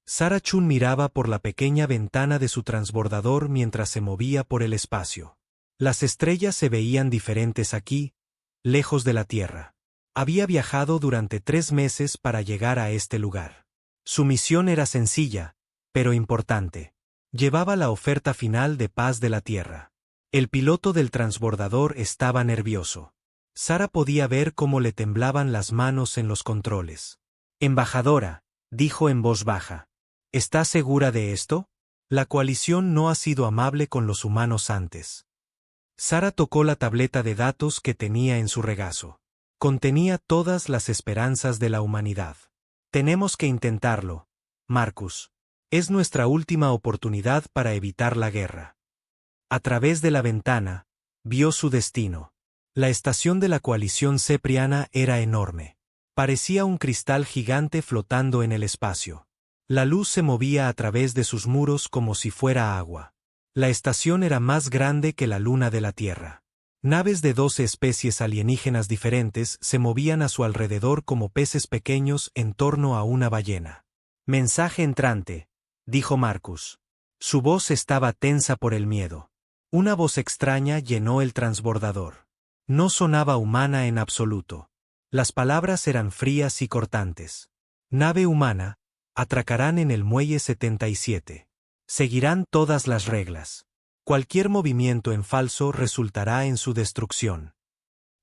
Sarah Chun miraba por la pequeña ventana de su transbordador mientras se movía por el espacio. Las estrellas se veían diferentes aquí, lejos de la Tierra. Había viajado durante 3 meses para llegar a este lugar. Su misión era sencilla, pero importante. Llevaba la oferta final de paz de la Tierra. El piloto del transbordador estaba nervioso. Sarah podía ver cómo le temblaban las manos en los controles. Embajadora, dijo en voz baja. ¿Está segura de esto? La coalición no ha sido amable con los humanos antes. Sarah tocó la tableta de datos que tenía en su regazo. Contenía todas las esperanzas de la humanidad. Tenemos que intentarlo, Marcus. Es nuestra última oportunidad para evitar la guerra. A través de la ventana, vio su destino. La estación de la coalición cepriana era enorme. Parecía un cristal gigante flotando en el espacio. La luz se movía a través de sus muros como si fuera agua. La estación era más grande que la luna de la Tierra. Naves de 12 especies alienígenas diferentes se movían a su alrededor como peces pequeños en torno a una ballena. Mensaje entrante, dijo Marcus. Su voz estaba tensa por el miedo. Una voz extraña llenó el transbordador. No sonaba humana en absoluto. Las palabras eran frías y cortantes. Nave humana, atracarán en el muelle 77. Seguirán todas las reglas. Cualquier movimiento en falso resultará en su destrucción.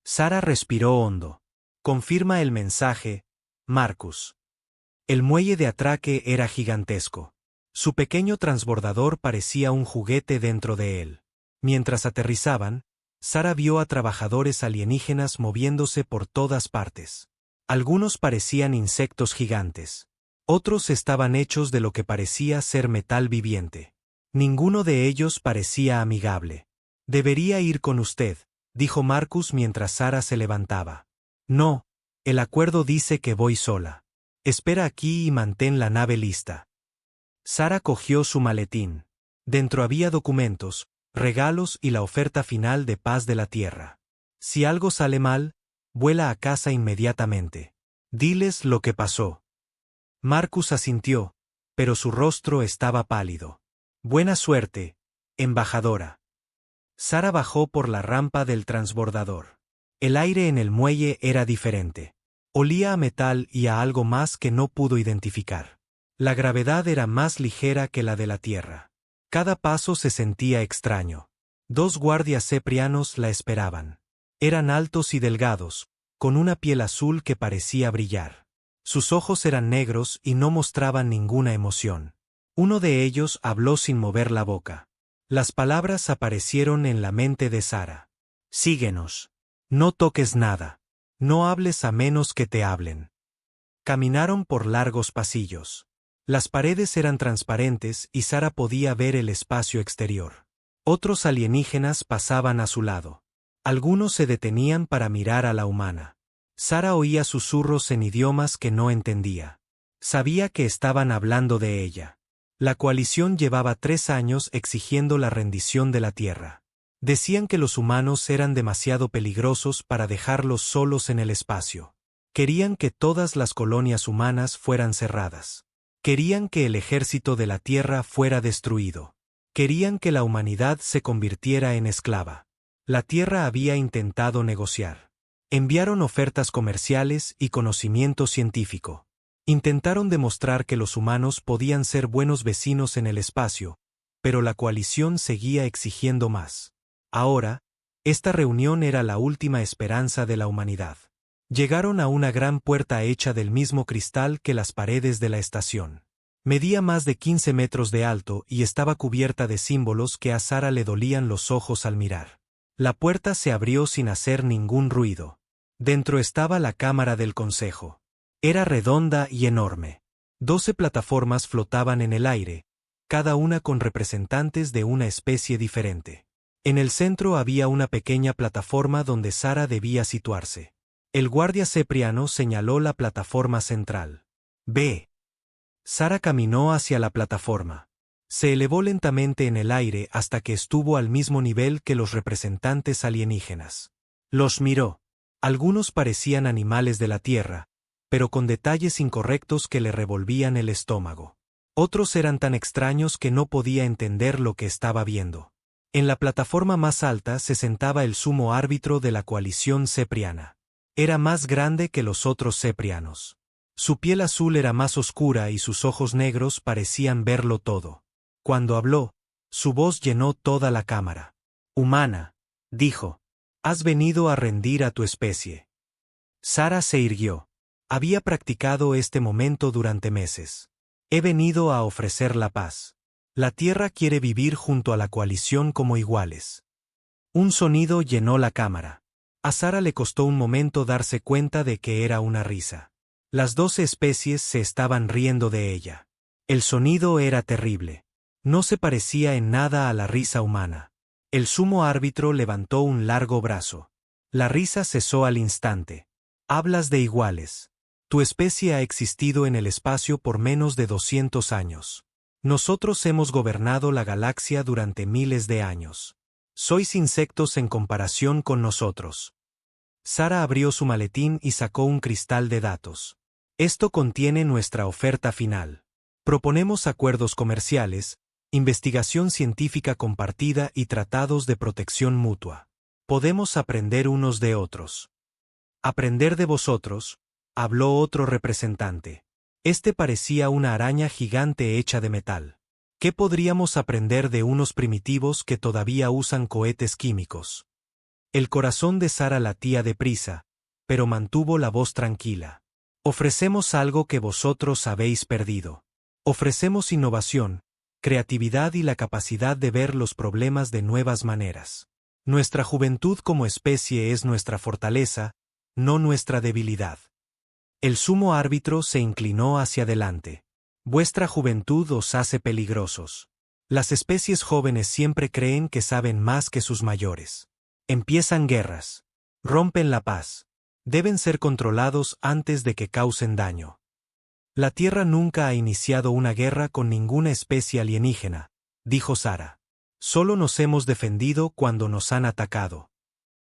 Sarah respiró hondo. Confirma el mensaje, Marcus. El muelle de atraque era gigantesco. Su pequeño transbordador parecía un juguete dentro de él. Mientras aterrizaban, Sarah vio a trabajadores alienígenas moviéndose por todas partes. Algunos parecían insectos gigantes. Otros estaban hechos de lo que parecía ser metal viviente. Ninguno de ellos parecía amigable. Debería ir con usted, dijo Marcus mientras Sarah se levantaba. No, el acuerdo dice que voy sola. Espera aquí y mantén la nave lista. Sarah cogió su maletín. Dentro había documentos, regalos y la oferta final de paz de la Tierra. Si algo sale mal, vuela a casa inmediatamente. Diles lo que pasó. Marcus asintió, pero su rostro estaba pálido. Buena suerte, embajadora. Sarah bajó por la rampa del transbordador. El aire en el muelle era diferente. Olía a metal y a algo más que no pudo identificar. La gravedad era más ligera que la de la Tierra. Cada paso se sentía extraño. 2 guardias ceprianos la esperaban. Eran altos y delgados, con una piel azul que parecía brillar. Sus ojos eran negros y no mostraban ninguna emoción. Uno de ellos habló sin mover la boca. Las palabras aparecieron en la mente de Sarah. Síguenos. No toques nada. No hables a menos que te hablen. Caminaron por largos pasillos. Las paredes eran transparentes y Sarah podía ver el espacio exterior. Otros alienígenas pasaban a su lado. Algunos se detenían para mirar a la humana. Sarah oía susurros en idiomas que no entendía. Sabía que estaban hablando de ella. La coalición llevaba 3 años exigiendo la rendición de la Tierra. Decían que los humanos eran demasiado peligrosos para dejarlos solos en el espacio. Querían que todas las colonias humanas fueran cerradas. Querían que el ejército de la Tierra fuera destruido. Querían que la humanidad se convirtiera en esclava. La Tierra había intentado negociar. Enviaron ofertas comerciales y conocimiento científico. Intentaron demostrar que los humanos podían ser buenos vecinos en el espacio, pero la coalición seguía exigiendo más. Ahora, esta reunión era la última esperanza de la humanidad. Llegaron a una gran puerta hecha del mismo cristal que las paredes de la estación. Medía más de 15 metros de alto y estaba cubierta de símbolos que a Sarah le dolían los ojos al mirar. La puerta se abrió sin hacer ningún ruido. Dentro estaba la cámara del consejo. Era redonda y enorme. 12 plataformas flotaban en el aire, cada una con representantes de una especie diferente. En el centro había una pequeña plataforma donde Sarah debía situarse. El guardia cepriano señaló la plataforma central. Ve. Sarah caminó hacia la plataforma. Se elevó lentamente en el aire hasta que estuvo al mismo nivel que los representantes alienígenas. Los miró. Algunos parecían animales de la Tierra, pero con detalles incorrectos que le revolvían el estómago. Otros eran tan extraños que no podía entender lo que estaba viendo. En la plataforma más alta se sentaba el sumo árbitro de la coalición cepriana. Era más grande que los otros ceprianos. Su piel azul era más oscura y sus ojos negros parecían verlo todo. Cuando habló, su voz llenó toda la cámara. «Humana», dijo, «has venido a rendir a tu especie». Sara se irguió. Había practicado este momento durante meses. «He venido a ofrecer la paz. La Tierra quiere vivir junto a la coalición como iguales». Un sonido llenó la cámara. A Sara le costó un momento darse cuenta de que era una risa. Las 12 especies se estaban riendo de ella. El sonido era terrible. No se parecía en nada a la risa humana. El sumo árbitro levantó un largo brazo. La risa cesó al instante. «Hablas de iguales. Tu especie ha existido en el espacio por menos de 200 años. Nosotros hemos gobernado la galaxia durante miles de años. Sois insectos en comparación con nosotros». Sara abrió su maletín y sacó un cristal de datos. «Esto contiene nuestra oferta final. Proponemos acuerdos comerciales, investigación científica compartida y tratados de protección mutua. Podemos aprender unos de otros». «Aprender de vosotros», habló otro representante. Este parecía una araña gigante hecha de metal. ¿Qué podríamos aprender de unos primitivos que todavía usan cohetes químicos? El corazón de Sara latía deprisa, pero mantuvo la voz tranquila. «Ofrecemos algo que vosotros habéis perdido. Ofrecemos innovación, creatividad y la capacidad de ver los problemas de nuevas maneras. Nuestra juventud como especie es nuestra fortaleza, no nuestra debilidad». El sumo árbitro se inclinó hacia adelante. «Vuestra juventud os hace peligrosos. Las especies jóvenes siempre creen que saben más que sus mayores. Empiezan guerras. Rompen la paz. Deben ser controlados antes de que causen daño. La Tierra nunca ha iniciado una guerra con ninguna especie alienígena», dijo Sara. «Solo nos hemos defendido cuando nos han atacado».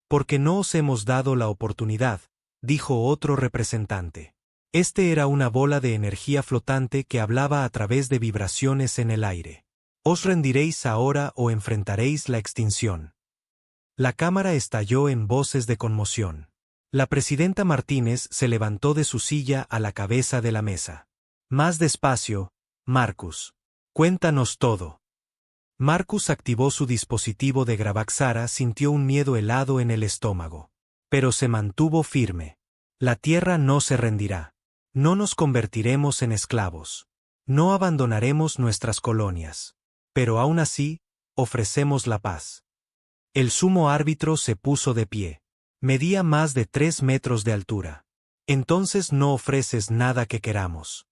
«Porque no os hemos dado la oportunidad», dijo otro representante. Este era una bola de energía flotante que hablaba a través de vibraciones en el aire. «Os rendiréis ahora o enfrentaréis la extinción». La cámara estalló en voces de conmoción. La presidenta Martínez se levantó de su silla a la cabeza de la mesa. «Más despacio, Marcus. Cuéntanos todo». Marcus activó su dispositivo de grabar. Sara sintió un miedo helado en el estómago. Pero se mantuvo firme. «La Tierra no se rendirá. No nos convertiremos en esclavos. No abandonaremos nuestras colonias. Pero aún así, ofrecemos la paz». El sumo árbitro se puso de pie. Medía más de 3 metros de altura. «Entonces no ofreces nada que queramos».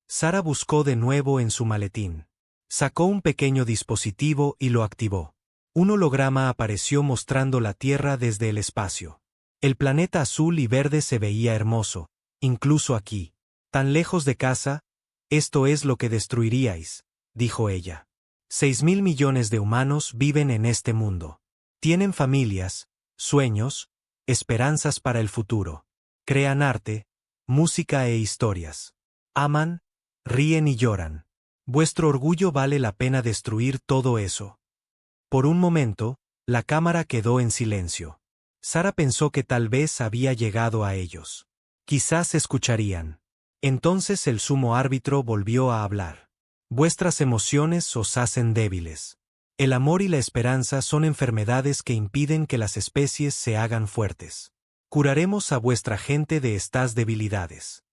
Sara buscó de nuevo en su maletín. Sacó un pequeño dispositivo y lo activó. Un holograma apareció mostrando la Tierra desde el espacio. El planeta azul y verde se veía hermoso, incluso aquí. «Tan lejos de casa, esto es lo que destruiríais», dijo ella. 6.000 millones de humanos viven en este mundo. Tienen familias, sueños, esperanzas para el futuro. Crean arte, música e historias. Aman, ríen y lloran. Vuestro orgullo vale la pena destruir todo eso». Por un momento, la cámara quedó en silencio. Sara pensó que tal vez había llegado a ellos. Quizás escucharían. Entonces el sumo árbitro volvió a hablar. «Vuestras emociones os hacen débiles. El amor y la esperanza son enfermedades que impiden que las especies se hagan fuertes. Curaremos a vuestra gente de estas debilidades».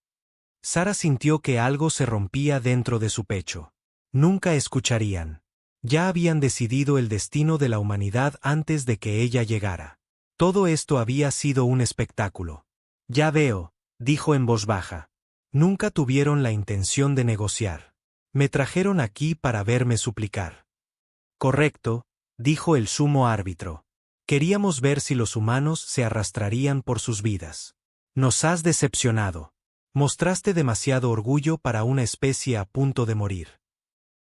Sara sintió que algo se rompía dentro de su pecho. Nunca escucharían. Ya habían decidido el destino de la humanidad antes de que ella llegara. Todo esto había sido un espectáculo. «Ya veo», dijo en voz baja. «Nunca tuvieron la intención de negociar. Me trajeron aquí para verme suplicar». «Correcto», dijo el sumo árbitro. «Queríamos ver si los humanos se arrastrarían por sus vidas. Nos has decepcionado. Mostraste demasiado orgullo para una especie a punto de morir».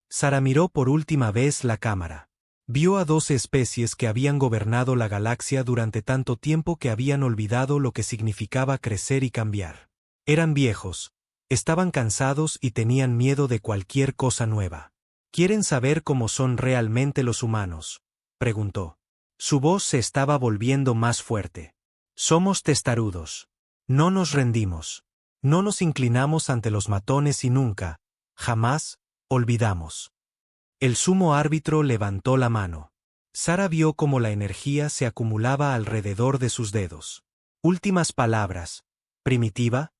Sara miró por última vez la cámara. Vio a 12 especies que habían gobernado la galaxia durante tanto tiempo que habían olvidado lo que significaba crecer y cambiar. Eran viejos, Estaban cansados y tenían miedo de cualquier cosa nueva. ¿Quieren saber cómo son realmente los humanos?, preguntó. Su voz se estaba volviendo más fuerte. Somos testarudos. No nos rendimos. No nos inclinamos ante los matones y nunca, jamás, olvidamos. El sumo árbitro levantó la mano. Sara vio cómo la energía se acumulaba alrededor de sus dedos. Últimas palabras. ¿Primitiva?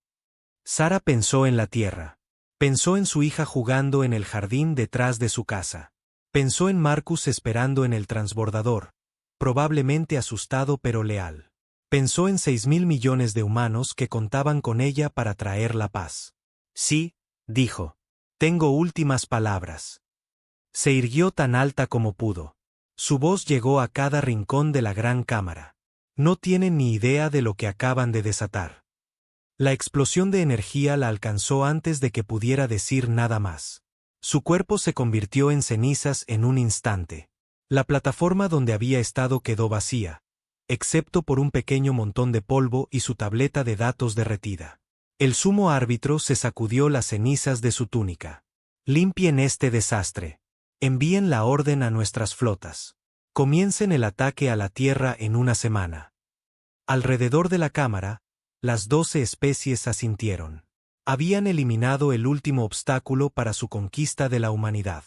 Sara pensó en la tierra. Pensó en su hija jugando en el jardín detrás de su casa. Pensó en Marcus esperando en el transbordador, probablemente asustado pero leal. Pensó en 6.000 millones de humanos que contaban con ella para traer la paz. Sí, dijo. Tengo últimas palabras. Se irguió tan alta como pudo. Su voz llegó a cada rincón de la gran cámara. No tienen ni idea de lo que acaban de desatar. La explosión de energía la alcanzó antes de que pudiera decir nada más. Su cuerpo se convirtió en cenizas en un instante. La plataforma donde había estado quedó vacía, excepto por un pequeño montón de polvo y su tableta de datos derretida. El sumo árbitro se sacudió las cenizas de su túnica. Limpien este desastre. Envíen la orden a nuestras flotas. Comiencen el ataque a la Tierra en una semana. Alrededor de la cámara, las 12 especies asintieron. Habían eliminado el último obstáculo para su conquista de la humanidad.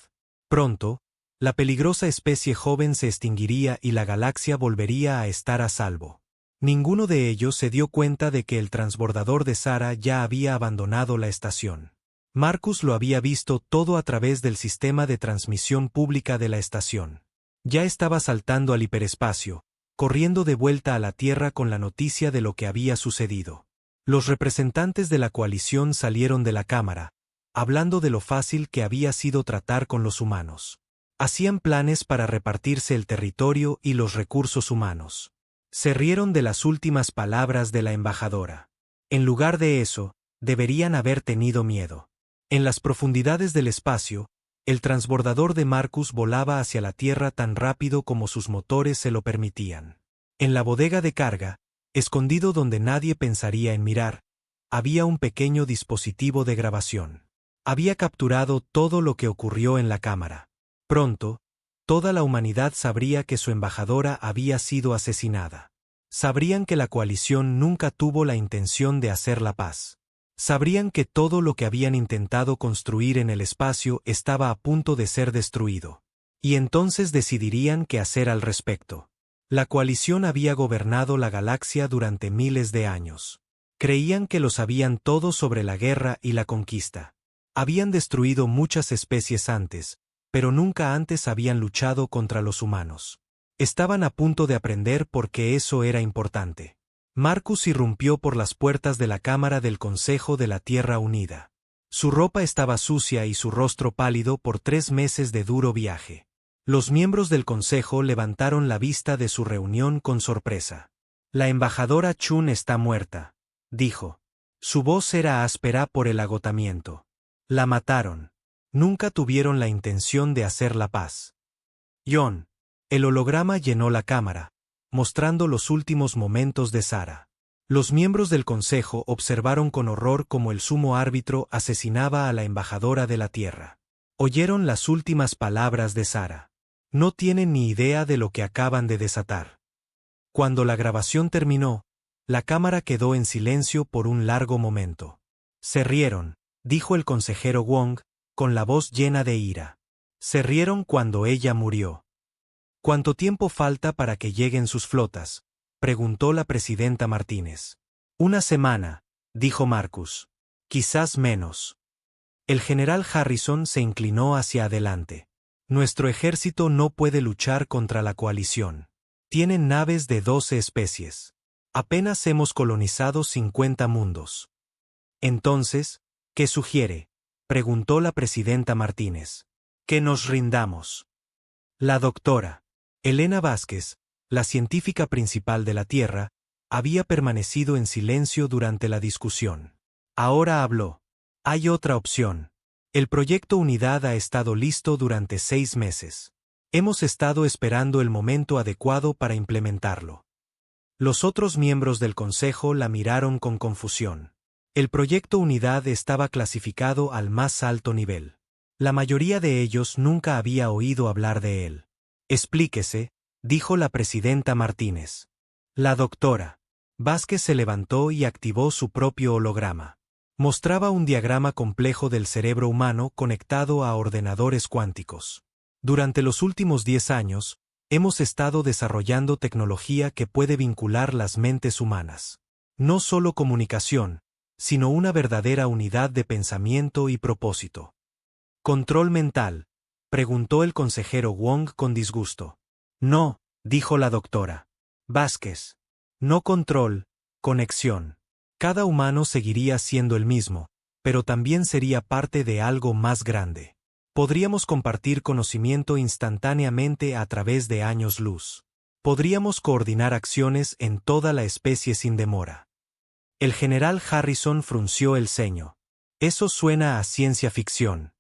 Pronto, la peligrosa especie joven se extinguiría y la galaxia volvería a estar a salvo. Ninguno de ellos se dio cuenta de que el transbordador de Sara ya había abandonado la estación. Marcus lo había visto todo a través del sistema de transmisión pública de la estación. Ya estaba saltando al hiperespacio, corriendo de vuelta a la Tierra con la noticia de lo que había sucedido. Los representantes de la coalición salieron de la cámara, hablando de lo fácil que había sido tratar con los humanos. Hacían planes para repartirse el territorio y los recursos humanos. Se rieron de las últimas palabras de la embajadora. En lugar de eso, deberían haber tenido miedo. En las profundidades del espacio, el transbordador de Marcus volaba hacia la Tierra tan rápido como sus motores se lo permitían. En la bodega de carga, escondido donde nadie pensaría en mirar, había un pequeño dispositivo de grabación. Había capturado todo lo que ocurrió en la cámara. Pronto, toda la humanidad sabría que su embajadora había sido asesinada. Sabrían que la coalición nunca tuvo la intención de hacer la paz. Sabrían que todo lo que habían intentado construir en el espacio estaba a punto de ser destruido. Y entonces decidirían qué hacer al respecto. La coalición había gobernado la galaxia durante miles de años. Creían que lo sabían todo sobre la guerra y la conquista. Habían destruido muchas especies antes, pero nunca antes habían luchado contra los humanos. Estaban a punto de aprender por qué eso era importante. Marcus irrumpió por las puertas de la Cámara del Consejo de la Tierra Unida. Su ropa estaba sucia y su rostro pálido por 3 meses de duro viaje. Los miembros del Consejo levantaron la vista de su reunión con sorpresa. La embajadora Chun está muerta, dijo. Su voz era áspera por el agotamiento. La mataron. Nunca tuvieron la intención de hacer la paz. John. El holograma llenó la cámara, mostrando los últimos momentos de Sara. Los miembros del Consejo observaron con horror cómo el sumo árbitro asesinaba a la embajadora de la Tierra. Oyeron las últimas palabras de Sara. No tienen ni idea de lo que acaban de desatar. Cuando la grabación terminó, la cámara quedó en silencio por un largo momento. Se rieron, dijo el consejero Wong, con la voz llena de ira. Se rieron cuando ella murió. ¿Cuánto tiempo falta para que lleguen sus flotas?, preguntó la presidenta Martínez. 1 semana, dijo Marcus. Quizás menos. El general Harrison se inclinó hacia adelante. Nuestro ejército no puede luchar contra la coalición. Tienen naves de 12 especies. Apenas hemos colonizado 50 mundos. Entonces, ¿qué sugiere?, preguntó la presidenta Martínez. Que nos rindamos. La doctora Elena Vázquez, la científica principal de la Tierra, había permanecido en silencio durante la discusión. Ahora habló. Hay otra opción. El proyecto Unidad ha estado listo durante 6 meses. Hemos estado esperando el momento adecuado para implementarlo. Los otros miembros del Consejo la miraron con confusión. El proyecto Unidad estaba clasificado al más alto nivel. La mayoría de ellos nunca había oído hablar de él. Explíquese, dijo la presidenta Martínez. La doctora Vázquez se levantó y activó su propio holograma. Mostraba un diagrama complejo del cerebro humano conectado a ordenadores cuánticos. Durante los últimos 10 años, hemos estado desarrollando tecnología que puede vincular las mentes humanas. No solo comunicación, sino una verdadera unidad de pensamiento y propósito. ¿Control mental?, preguntó el consejero Wong con disgusto. No, dijo la doctora Vázquez. No control, conexión. Cada humano seguiría siendo el mismo, pero también sería parte de algo más grande. Podríamos compartir conocimiento instantáneamente a través de años luz. Podríamos coordinar acciones en toda la especie sin demora. El general Harrison frunció el ceño. Eso suena a ciencia ficción.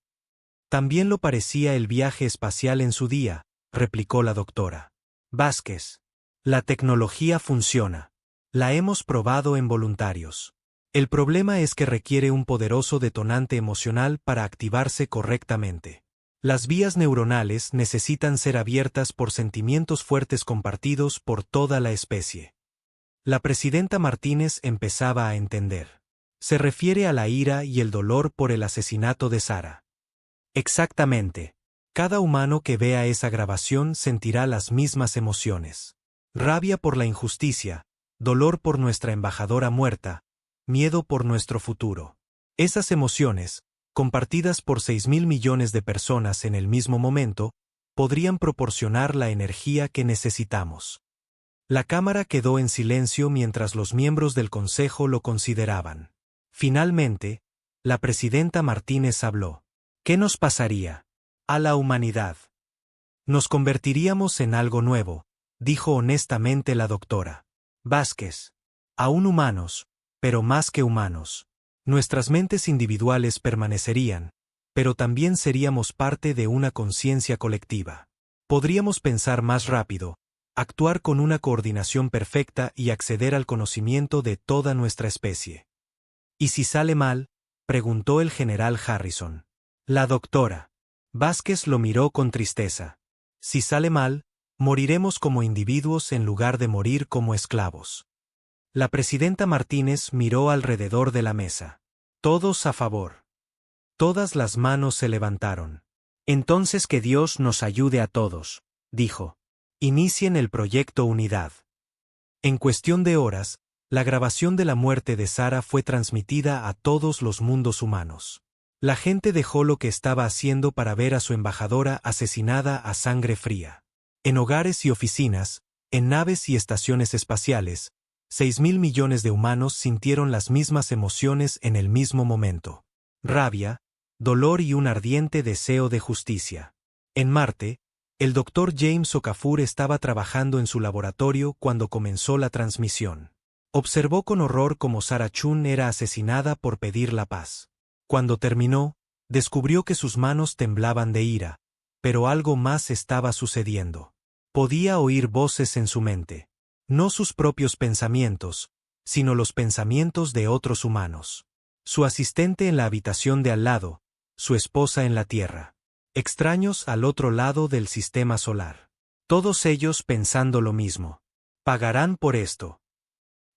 También lo parecía el viaje espacial en su día, replicó la doctora Vázquez. La tecnología funciona. La hemos probado en voluntarios. El problema es que requiere un poderoso detonante emocional para activarse correctamente. Las vías neuronales necesitan ser abiertas por sentimientos fuertes compartidos por toda la especie. La presidenta Martínez empezaba a entender. Se refiere a la ira y el dolor por el asesinato de Sara. Exactamente. Cada humano que vea esa grabación sentirá las mismas emociones. Rabia por la injusticia, dolor por nuestra embajadora muerta, miedo por nuestro futuro. Esas emociones, compartidas por 6.000 millones de personas en el mismo momento, podrían proporcionar la energía que necesitamos. La cámara quedó en silencio mientras los miembros del consejo lo consideraban. Finalmente, la presidenta Martínez habló. ¿Qué nos pasaría? A la humanidad. Nos convertiríamos en algo nuevo, dijo honestamente la doctora Vázquez. Aún humanos, pero más que humanos. Nuestras mentes individuales permanecerían, pero también seríamos parte de una conciencia colectiva. Podríamos pensar más rápido, actuar con una coordinación perfecta y acceder al conocimiento de toda nuestra especie. ¿Y si sale mal?, preguntó el general Harrison. La doctora Vázquez lo miró con tristeza. Si sale mal, moriremos como individuos en lugar de morir como esclavos. La presidenta Martínez miró alrededor de la mesa. Todos a favor. Todas las manos se levantaron. Entonces que Dios nos ayude a todos, dijo. Inicien el proyecto Unidad. En cuestión de horas, la grabación de la muerte de Sara fue transmitida a todos los mundos humanos. La gente dejó lo que estaba haciendo para ver a su embajadora asesinada a sangre fría. En hogares y oficinas, en naves y estaciones espaciales, 6.000 millones de humanos sintieron las mismas emociones en el mismo momento. Rabia, dolor y un ardiente deseo de justicia. En Marte, el Dr. James Okafor estaba trabajando en su laboratorio cuando comenzó la transmisión. Observó con horror cómo Sarah Chun era asesinada por pedir la paz. Cuando terminó, descubrió que sus manos temblaban de ira, pero algo más estaba sucediendo. Podía oír voces en su mente. No sus propios pensamientos, sino los pensamientos de otros humanos. Su asistente en la habitación de al lado, su esposa en la Tierra. Extraños al otro lado del sistema solar. Todos ellos pensando lo mismo. Pagarán por esto.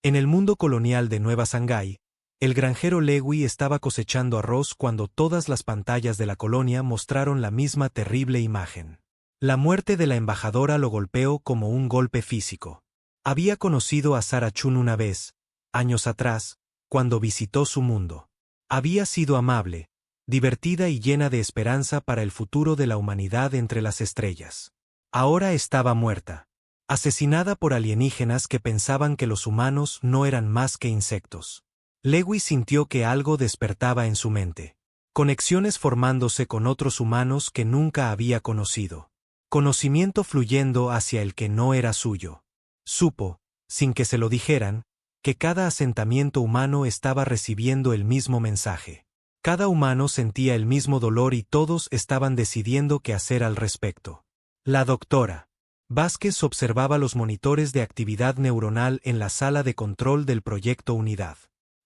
En el mundo colonial de Nueva Shanghái, el granjero Lewy estaba cosechando arroz cuando todas las pantallas de la colonia mostraron la misma terrible imagen. La muerte de la embajadora lo golpeó como un golpe físico. Había conocido a Sarah Chun una vez, años atrás, cuando visitó su mundo. Había sido amable, divertida y llena de esperanza para el futuro de la humanidad entre las estrellas. Ahora estaba muerta, asesinada por alienígenas que pensaban que los humanos no eran más que insectos. Lewy sintió que algo despertaba en su mente. Conexiones formándose con otros humanos que nunca había conocido. Conocimiento fluyendo hacia el que no era suyo. Supo, sin que se lo dijeran, que cada asentamiento humano estaba recibiendo el mismo mensaje. Cada humano sentía el mismo dolor y todos estaban decidiendo qué hacer al respecto. La doctora Vázquez observaba los monitores de actividad neuronal en la sala de control del proyecto Unidad.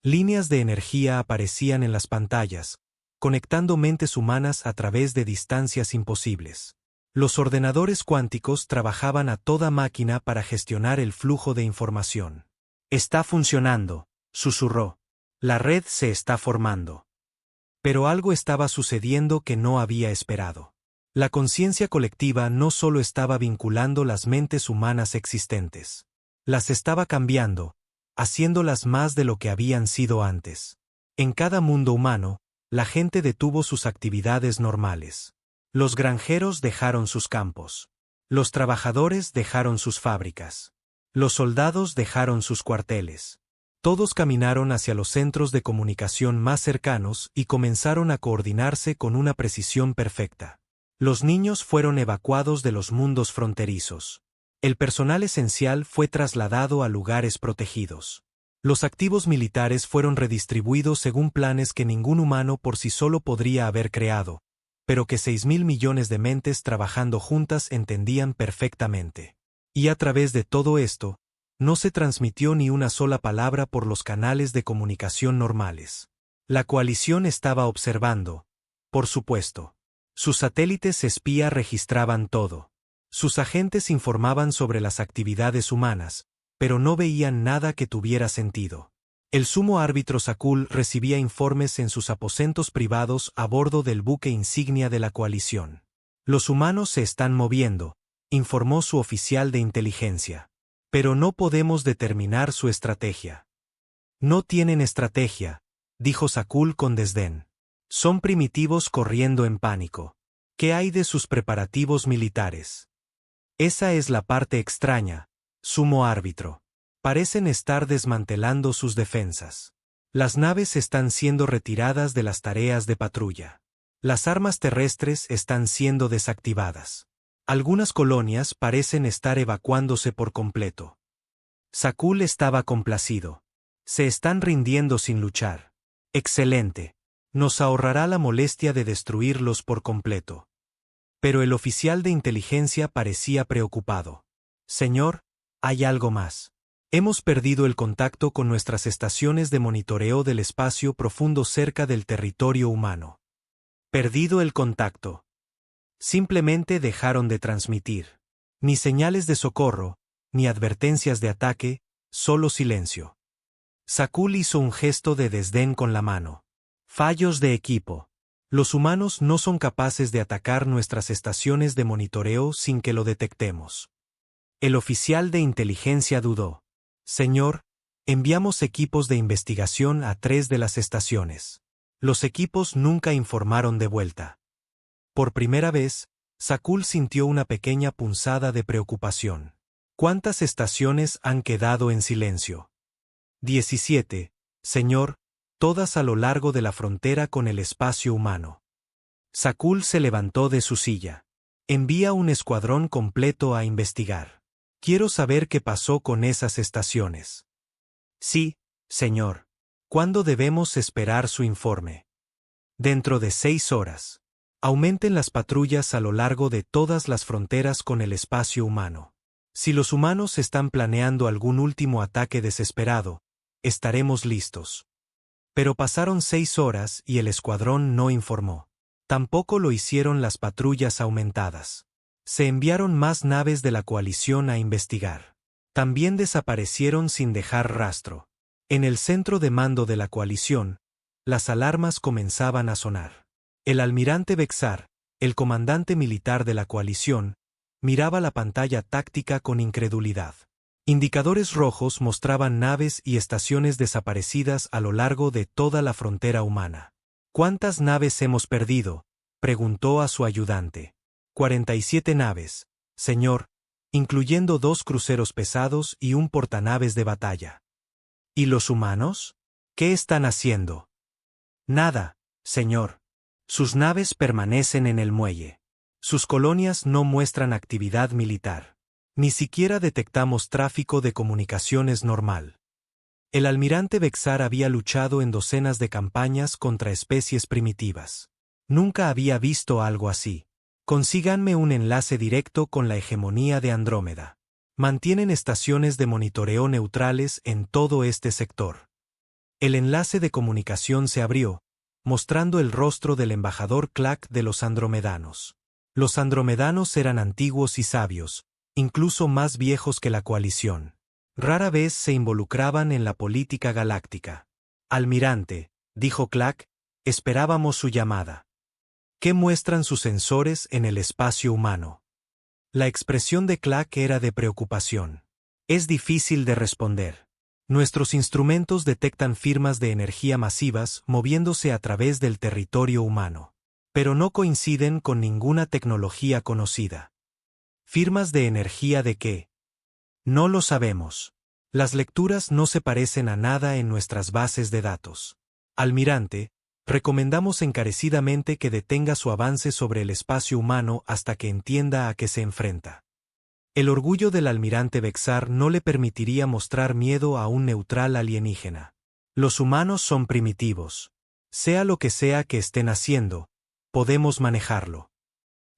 Líneas de energía aparecían en las pantallas, conectando mentes humanas a través de distancias imposibles. Los ordenadores cuánticos trabajaban a toda máquina para gestionar el flujo de información. «Está funcionando», susurró. «La red se está formando». Pero algo estaba sucediendo que no había esperado. La conciencia colectiva no solo estaba vinculando las mentes humanas existentes. Las estaba cambiando, haciéndolas más de lo que habían sido antes. En cada mundo humano, la gente detuvo sus actividades normales. Los granjeros dejaron sus campos. Los trabajadores dejaron sus fábricas. Los soldados dejaron sus cuarteles. Todos caminaron hacia los centros de comunicación más cercanos y comenzaron a coordinarse con una precisión perfecta. Los niños fueron evacuados de los mundos fronterizos. El personal esencial fue trasladado a lugares protegidos. Los activos militares fueron redistribuidos según planes que ningún humano por sí solo podría haber creado, pero que 6.000 millones de mentes trabajando juntas entendían perfectamente. Y a través de todo esto, no se transmitió ni una sola palabra por los canales de comunicación normales. La coalición estaba observando, por supuesto. Sus satélites espía registraban todo. Sus agentes informaban sobre las actividades humanas, pero no veían nada que tuviera sentido. El sumo árbitro Sakul recibía informes en sus aposentos privados a bordo del buque insignia de la coalición. Los humanos se están moviendo, informó su oficial de inteligencia. Pero no podemos determinar su estrategia. No tienen estrategia, dijo Sakul con desdén. Son primitivos corriendo en pánico. ¿Qué hay de sus preparativos militares? Esa es la parte extraña, sumo árbitro. Parecen estar desmantelando sus defensas. Las naves están siendo retiradas de las tareas de patrulla. Las armas terrestres están siendo desactivadas. Algunas colonias parecen estar evacuándose por completo. Sakul estaba complacido. Se están rindiendo sin luchar. Excelente. Nos ahorrará la molestia de destruirlos por completo. Pero el oficial de inteligencia parecía preocupado. Señor, hay algo más. Hemos perdido el contacto con nuestras estaciones de monitoreo del espacio profundo cerca del territorio humano. Perdido el contacto. Simplemente dejaron de transmitir. Ni señales de socorro, ni advertencias de ataque, solo silencio. Sakul hizo un gesto de desdén con la mano. Fallos de equipo. Los humanos no son capaces de atacar nuestras estaciones de monitoreo sin que lo detectemos. El oficial de inteligencia dudó. Señor, enviamos equipos de investigación a 3 de las estaciones. Los equipos nunca informaron de vuelta. Por primera vez, Sakul sintió una pequeña punzada de preocupación. ¿Cuántas estaciones han quedado en silencio? 17, señor, todas a lo largo de la frontera con el espacio humano. Sakul se levantó de su silla. Envía un escuadrón completo a investigar. Quiero saber qué pasó con esas estaciones. Sí, señor. ¿Cuándo debemos esperar su informe? Dentro de 6 horas. Aumenten las patrullas a lo largo de todas las fronteras con el espacio humano. Si los humanos están planeando algún último ataque desesperado, estaremos listos. Pero pasaron 6 horas y el escuadrón no informó. Tampoco lo hicieron las patrullas aumentadas. Se enviaron más naves de la coalición a investigar. También desaparecieron sin dejar rastro. En el centro de mando de la coalición, las alarmas comenzaban a sonar. El almirante Bexar, el comandante militar de la coalición, miraba la pantalla táctica con incredulidad. Indicadores rojos mostraban naves y estaciones desaparecidas a lo largo de toda la frontera humana. ¿Cuántas naves hemos perdido?, preguntó a su ayudante. 47 naves, señor, incluyendo 2 cruceros pesados y un portanaves de batalla. ¿Y los humanos? ¿Qué están haciendo? Nada, señor. Sus naves permanecen en el muelle. Sus colonias no muestran actividad militar. Ni siquiera detectamos tráfico de comunicaciones normal. El almirante Bexar había luchado en docenas de campañas contra especies primitivas. Nunca había visto algo así. Consíganme un enlace directo con la hegemonía de Andrómeda. Mantienen estaciones de monitoreo neutrales en todo este sector. El enlace de comunicación se abrió, mostrando el rostro del embajador Clack de los andromedanos. Los andromedanos eran antiguos y sabios, incluso más viejos que la coalición. Rara vez se involucraban en la política galáctica. Almirante, dijo Clack, esperábamos su llamada. ¿Qué muestran sus sensores en el espacio humano? La expresión de Clack era de preocupación. Es difícil de responder. Nuestros instrumentos detectan firmas de energía masivas moviéndose a través del territorio humano. Pero no coinciden con ninguna tecnología conocida. ¿Firmas de energía de qué? No lo sabemos. Las lecturas no se parecen a nada en nuestras bases de datos. Almirante, recomendamos encarecidamente que detenga su avance sobre el espacio humano hasta que entienda a qué se enfrenta. El orgullo del almirante Bexar no le permitiría mostrar miedo a un neutral alienígena. Los humanos son primitivos. Sea lo que sea que estén haciendo, podemos manejarlo.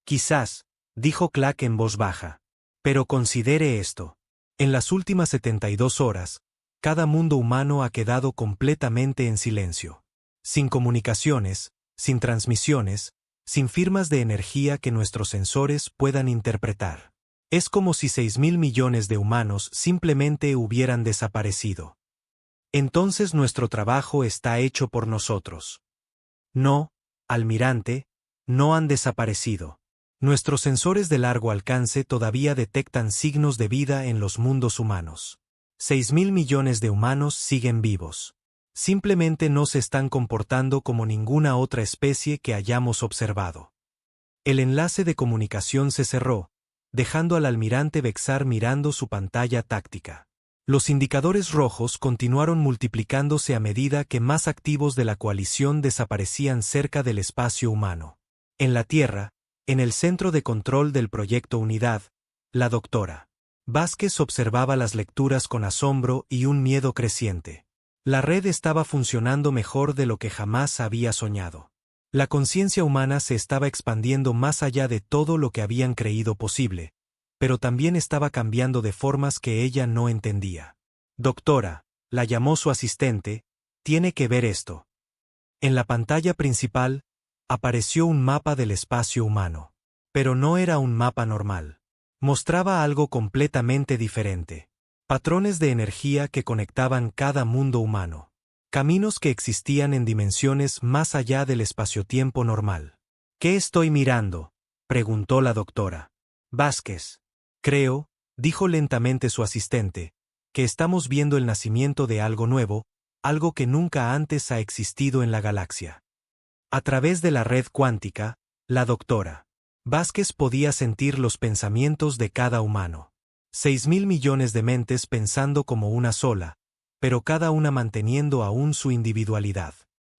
Quizás, dijo Clack en voz baja. Pero considere esto. En las últimas 72 horas, cada mundo humano ha quedado completamente en silencio. Sin comunicaciones, sin transmisiones, sin firmas de energía que nuestros sensores puedan interpretar. Es como si 6.000 millones de humanos simplemente hubieran desaparecido. Entonces nuestro trabajo está hecho por nosotros. No, almirante, no han desaparecido. Nuestros sensores de largo alcance todavía detectan signos de vida en los mundos humanos. 6.000 millones de humanos siguen vivos. Simplemente no se están comportando como ninguna otra especie que hayamos observado. El enlace de comunicación se cerró, dejando al almirante Bexar mirando su pantalla táctica. Los indicadores rojos continuaron multiplicándose a medida que más activos de la coalición desaparecían cerca del espacio humano. En la Tierra, en el centro de control del proyecto Unidad, la doctora Vázquez observaba las lecturas con asombro y un miedo creciente. La red estaba funcionando mejor de lo que jamás había soñado. La conciencia humana se estaba expandiendo más allá de todo lo que habían creído posible, pero también estaba cambiando de formas que ella no entendía. Doctora, la llamó su asistente, tiene que ver esto. En la pantalla principal, apareció un mapa del espacio humano. Pero no era un mapa normal. Mostraba algo completamente diferente. Patrones de energía que conectaban cada mundo humano. Caminos que existían en dimensiones más allá del espacio-tiempo normal. ¿Qué estoy mirando?, preguntó la doctora Vázquez. Creo, dijo lentamente su asistente, que estamos viendo el nacimiento de algo nuevo, algo que nunca antes ha existido en la galaxia. A través de la red cuántica, la doctora Vázquez podía sentir los pensamientos de cada humano. 6.000 millones de mentes pensando como una sola, pero cada una manteniendo aún su individualidad.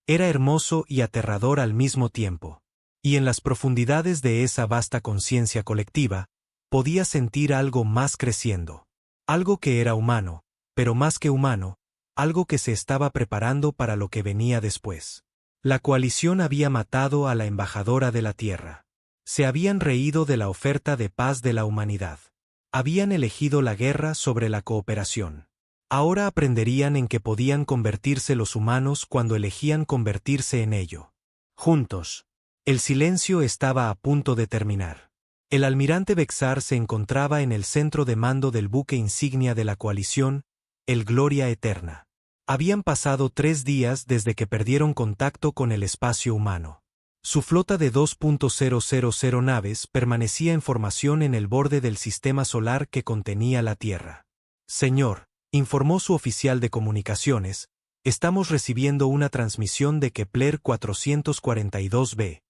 Era hermoso y aterrador al mismo tiempo. Y en las profundidades de esa vasta conciencia colectiva, podía sentir algo más creciendo. Algo que era humano, pero más que humano, algo que se estaba preparando para lo que venía después. La coalición había matado a la embajadora de la Tierra. Se habían reído de la oferta de paz de la humanidad. Habían elegido la guerra sobre la cooperación. Ahora aprenderían en que podían convertirse los humanos cuando elegían convertirse en ello. Juntos. El silencio estaba a punto de terminar. El almirante Bexar se encontraba en el centro de mando del buque insignia de la coalición, el Gloria Eterna. Habían pasado 3 días desde que perdieron contacto con el espacio humano. Su flota de 2.000 naves permanecía en formación en el borde del sistema solar que contenía la Tierra. Señor, informó su oficial de comunicaciones, estamos recibiendo una transmisión de Kepler 442b.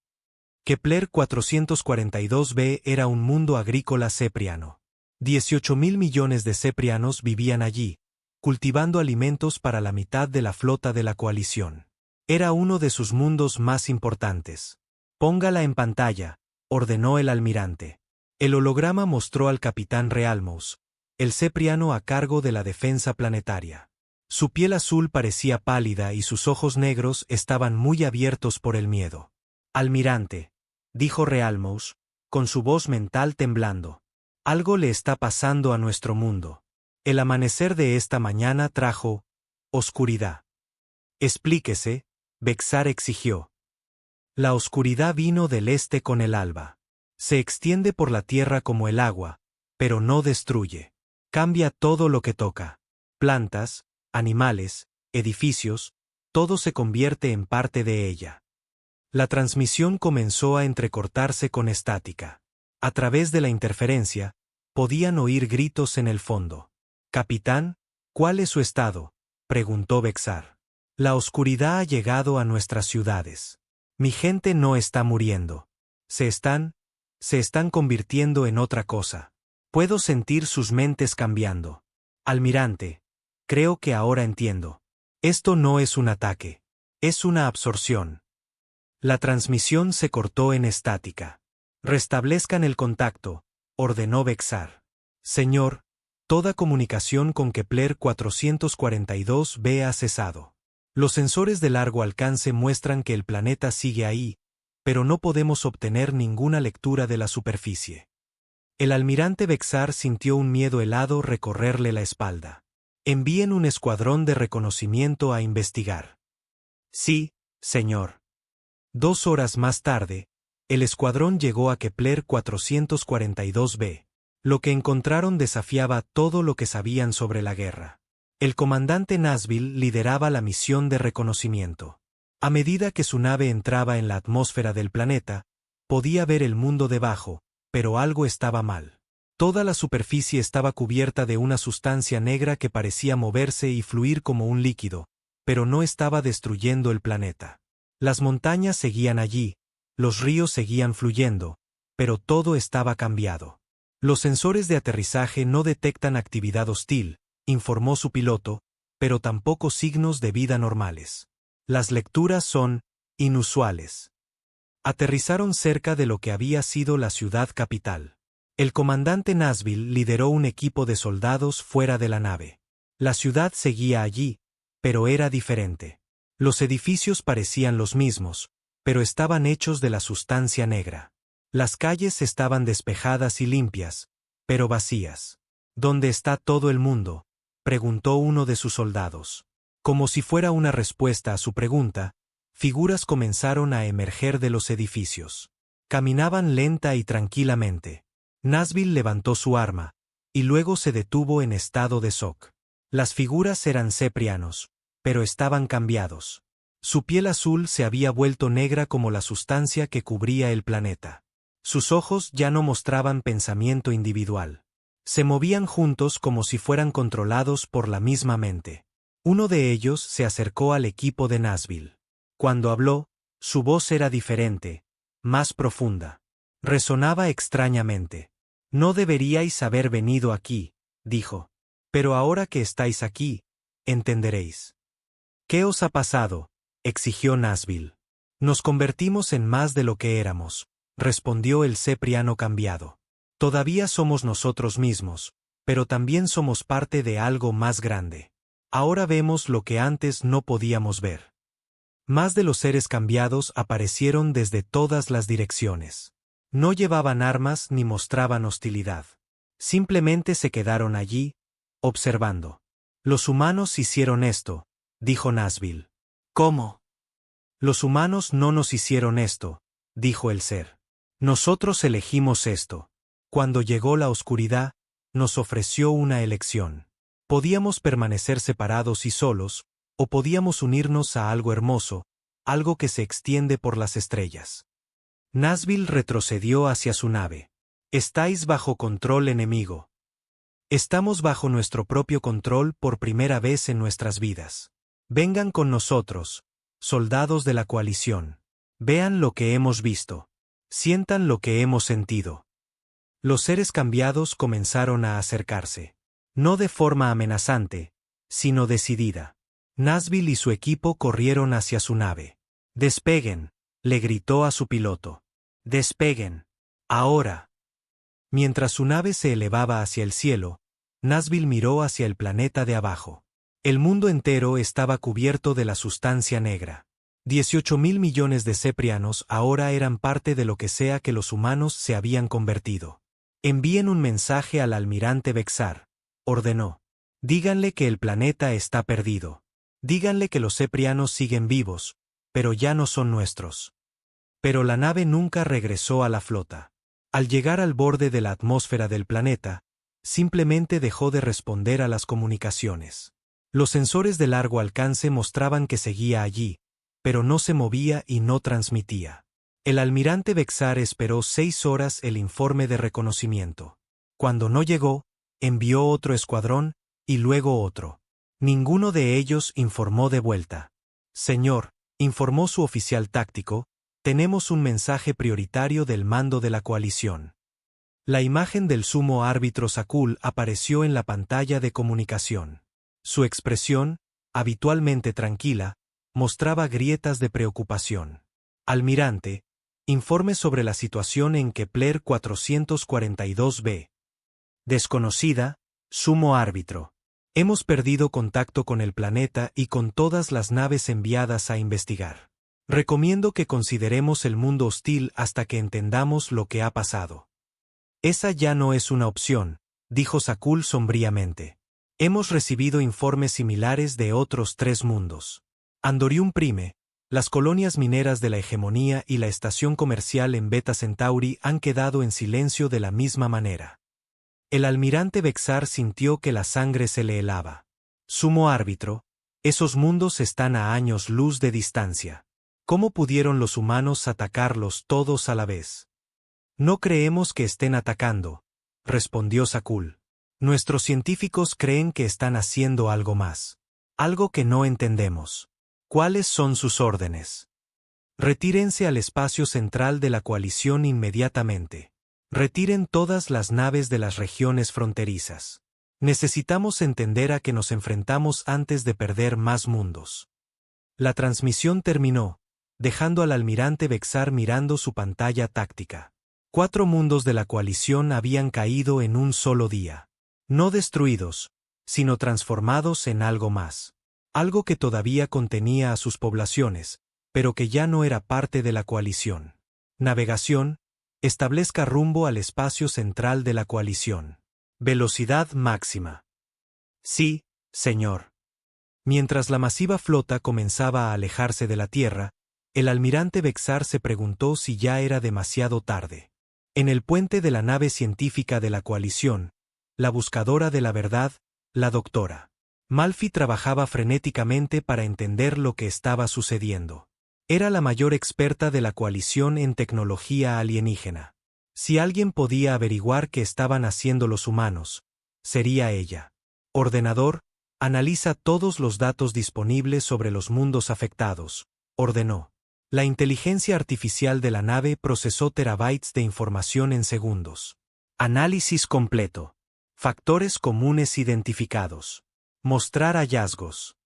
Kepler 442b era un mundo agrícola cepriano. 18.000 millones de ceprianos vivían allí, cultivando alimentos para la mitad de la flota de la coalición. Era uno de sus mundos más importantes. Póngala en pantalla, ordenó el almirante. El holograma mostró al capitán Realmous, el cepriano a cargo de la defensa planetaria. Su piel azul parecía pálida y sus ojos negros estaban muy abiertos por el miedo. Almirante, dijo Realmous, con su voz mental temblando. Algo le está pasando a nuestro mundo. El amanecer de esta mañana trajo oscuridad. Explíquese, Bexar exigió. La oscuridad vino del este con el alba. Se extiende por la tierra como el agua, pero no destruye. Cambia todo lo que toca. Plantas, animales, edificios, todo se convierte en parte de ella. La transmisión comenzó a entrecortarse con estática. A través de la interferencia, podían oír gritos en el fondo. «Capitán, ¿cuál es su estado?», preguntó Bexar. «La oscuridad ha llegado a nuestras ciudades. Mi gente no está muriendo. Se están convirtiendo en otra cosa. Puedo sentir sus mentes cambiando. Almirante, creo que ahora entiendo. Esto no es un ataque. Es una absorción». La transmisión se cortó en estática. «Restablezcan el contacto», ordenó Bexar. «Señor, toda comunicación con Kepler 442b ha cesado. Los sensores de largo alcance muestran que el planeta sigue ahí, pero no podemos obtener ninguna lectura de la superficie». El almirante Bexar sintió un miedo helado recorrerle la espalda. «Envíen un escuadrón de reconocimiento a investigar». «Sí, señor». 2 horas más tarde, el escuadrón llegó a Kepler 442b. Lo que encontraron desafiaba todo lo que sabían sobre la guerra. El comandante Nashville lideraba la misión de reconocimiento. A medida que su nave entraba en la atmósfera del planeta, podía ver el mundo debajo, pero algo estaba mal. Toda la superficie estaba cubierta de una sustancia negra que parecía moverse y fluir como un líquido, pero no estaba destruyendo el planeta. Las montañas seguían allí, los ríos seguían fluyendo, pero todo estaba cambiado. Los sensores de aterrizaje no detectan actividad hostil, informó su piloto, pero tampoco signos de vida normales. Las lecturas son inusuales. Aterrizaron cerca de lo que había sido la ciudad capital. El comandante Nashville lideró un equipo de soldados fuera de la nave. La ciudad seguía allí, pero era diferente. Los edificios parecían los mismos, pero estaban hechos de la sustancia negra. Las calles estaban despejadas y limpias, pero vacías. «¿Dónde está todo el mundo?», preguntó uno de sus soldados. Como si fuera una respuesta a su pregunta, figuras comenzaron a emerger de los edificios. Caminaban lenta y tranquilamente. Nashville levantó su arma, y luego se detuvo en estado de shock. Las figuras eran ceprianos, pero estaban cambiados. Su piel azul se había vuelto negra como la sustancia que cubría el planeta. Sus ojos ya no mostraban pensamiento individual. Se movían juntos como si fueran controlados por la misma mente. Uno de ellos se acercó al equipo de Nashville. Cuando habló, su voz era diferente, más profunda. Resonaba extrañamente. «No deberíais haber venido aquí», dijo. «Pero ahora que estáis aquí, entenderéis». «¿Qué os ha pasado?», exigió Nashville. «Nos convertimos en más de lo que éramos», respondió el cepriano cambiado. «Todavía somos nosotros mismos, pero también somos parte de algo más grande. Ahora vemos lo que antes no podíamos ver». Más de los seres cambiados aparecieron desde todas las direcciones. No llevaban armas ni mostraban hostilidad. Simplemente se quedaron allí, observando. «Los humanos hicieron esto», dijo Nashville. «¿Cómo?» «Los humanos no nos hicieron esto», dijo el ser. «Nosotros elegimos esto. Cuando llegó la oscuridad, nos ofreció una elección. Podíamos permanecer separados y solos, o podíamos unirnos a algo hermoso, algo que se extiende por las estrellas». Nashville retrocedió hacia su nave. «Estáis bajo control enemigo. Estamos bajo nuestro propio control por primera vez en nuestras vidas. Vengan con nosotros, soldados de la coalición. Vean lo que hemos visto. Sientan lo que hemos sentido». Los seres cambiados comenzaron a acercarse. No de forma amenazante, sino decidida. Nashville y su equipo corrieron hacia su nave. «Despeguen», le gritó a su piloto. «Despeguen. Ahora». Mientras su nave se elevaba hacia el cielo, Nashville miró hacia el planeta de abajo. El mundo entero estaba cubierto de la sustancia negra. 18.000 millones de ceprianos ahora eran parte de lo que sea que los humanos se habían convertido. «Envíen un mensaje al almirante Bexar», ordenó. «Díganle que el planeta está perdido. Díganle que los ceprianos siguen vivos, pero ya no son nuestros. Pero la nave nunca regresó a la flota. Al llegar al borde de la atmósfera del planeta, simplemente dejó de responder a las comunicaciones. Los sensores de largo alcance mostraban que seguía allí, pero no se movía y no transmitía. El almirante Bexar esperó 6 horas el informe de reconocimiento. Cuando no llegó, envió otro escuadrón, y luego otro. Ninguno de ellos informó de vuelta. Señor, informó su oficial táctico, tenemos un mensaje prioritario del mando de la coalición. La imagen del sumo árbitro Sakul apareció en la pantalla de comunicación. Su expresión, habitualmente tranquila, mostraba grietas de preocupación. Almirante, informe sobre la situación en Kepler 442b. Desconocida, sumo árbitro. Hemos perdido contacto con el planeta y con todas las naves enviadas a investigar. Recomiendo que consideremos el mundo hostil hasta que entendamos lo que ha pasado. Esa ya no es una opción, dijo Sakul sombríamente. Hemos recibido informes similares de otros 3 mundos. Andorium Prime, las colonias mineras de la hegemonía y la estación comercial en Beta Centauri han quedado en silencio de la misma manera. El almirante Bexar sintió que la sangre se le helaba. Sumo árbitro, esos mundos están a años luz de distancia. ¿Cómo pudieron los humanos atacarlos todos a la vez? No creemos que estén atacando, respondió Sakul. Nuestros científicos creen que están haciendo algo más. Algo que no entendemos. ¿Cuáles son sus órdenes? Retírense al espacio central de la coalición inmediatamente. Retiren todas las naves de las regiones fronterizas. Necesitamos entender a qué nos enfrentamos antes de perder más mundos. La transmisión terminó, dejando al almirante Bexar mirando su pantalla táctica. 4 mundos de la coalición habían caído en un solo día. No destruidos, sino transformados en algo más. Algo que todavía contenía a sus poblaciones, pero que ya no era parte de la coalición. Navegación, establezca rumbo al espacio central de la coalición. Velocidad máxima. Sí, señor. Mientras la masiva flota comenzaba a alejarse de la Tierra, el almirante Bexar se preguntó si ya era demasiado tarde. En el puente de la nave científica de la coalición, la buscadora de la verdad, la doctora Malfi trabajaba frenéticamente para entender lo que estaba sucediendo. Era la mayor experta de la coalición en tecnología alienígena. Si alguien podía averiguar qué estaban haciendo los humanos, sería ella. Ordenador, analiza todos los datos disponibles sobre los mundos afectados, ordenó. La inteligencia artificial de la nave procesó terabytes de información en segundos. Análisis completo. Factores comunes identificados. Mostrar hallazgos.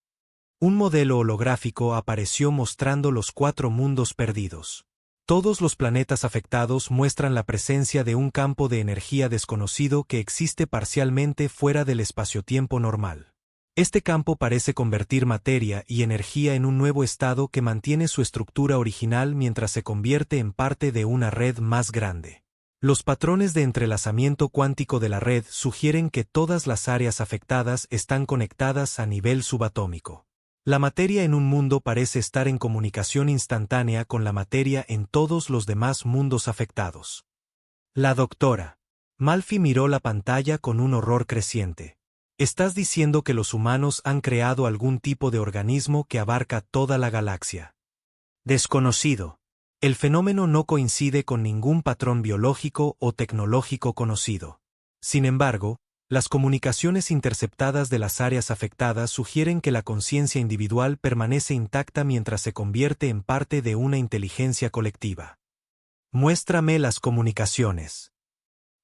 Un modelo holográfico apareció mostrando los 4 mundos perdidos. Todos los planetas afectados muestran la presencia de un campo de energía desconocido que existe parcialmente fuera del espaciotiempo normal. Este campo parece convertir materia y energía en un nuevo estado que mantiene su estructura original mientras se convierte en parte de una red más grande. Los patrones de entrelazamiento cuántico de la red sugieren que todas las áreas afectadas están conectadas a nivel subatómico. La materia en un mundo parece estar en comunicación instantánea con la materia en todos los demás mundos afectados. La doctora Malfi miró la pantalla con un horror creciente. ¿Estás diciendo que los humanos han creado algún tipo de organismo que abarca toda la galaxia? Desconocido. El fenómeno no coincide con ningún patrón biológico o tecnológico conocido. Sin embargo, las comunicaciones interceptadas de las áreas afectadas sugieren que la conciencia individual permanece intacta mientras se convierte en parte de una inteligencia colectiva. Muéstrame las comunicaciones.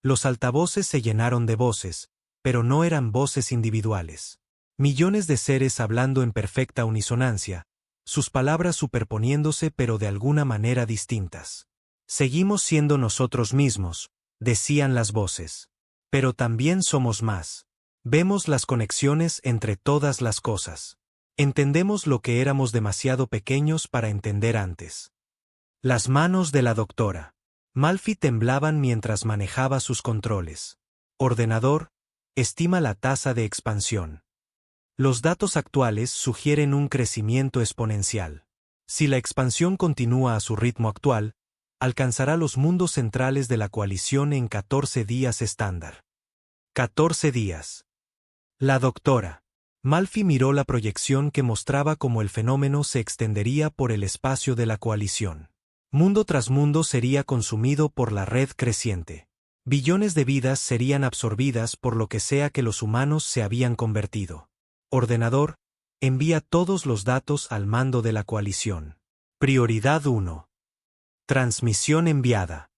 Los altavoces se llenaron de voces, pero no eran voces individuales. Millones de seres hablando en perfecta unisonancia, sus palabras superponiéndose pero de alguna manera distintas. Seguimos siendo nosotros mismos, decían las voces. Pero también somos más. Vemos las conexiones entre todas las cosas. Entendemos lo que éramos demasiado pequeños para entender antes. Las manos de la doctora Malfi temblaban mientras manejaba sus controles. Ordenador, estima la tasa de expansión. Los datos actuales sugieren un crecimiento exponencial. Si la expansión continúa a su ritmo actual, alcanzará los mundos centrales de la coalición en 14 días estándar. 14 días. La doctora Malfi miró la proyección que mostraba cómo el fenómeno se extendería por el espacio de la coalición. Mundo tras mundo sería consumido por la red creciente. Billones de vidas serían absorbidas por lo que sea que los humanos se habían convertido. Ordenador, envía todos los datos al mando de la coalición. Prioridad 1. Transmisión enviada.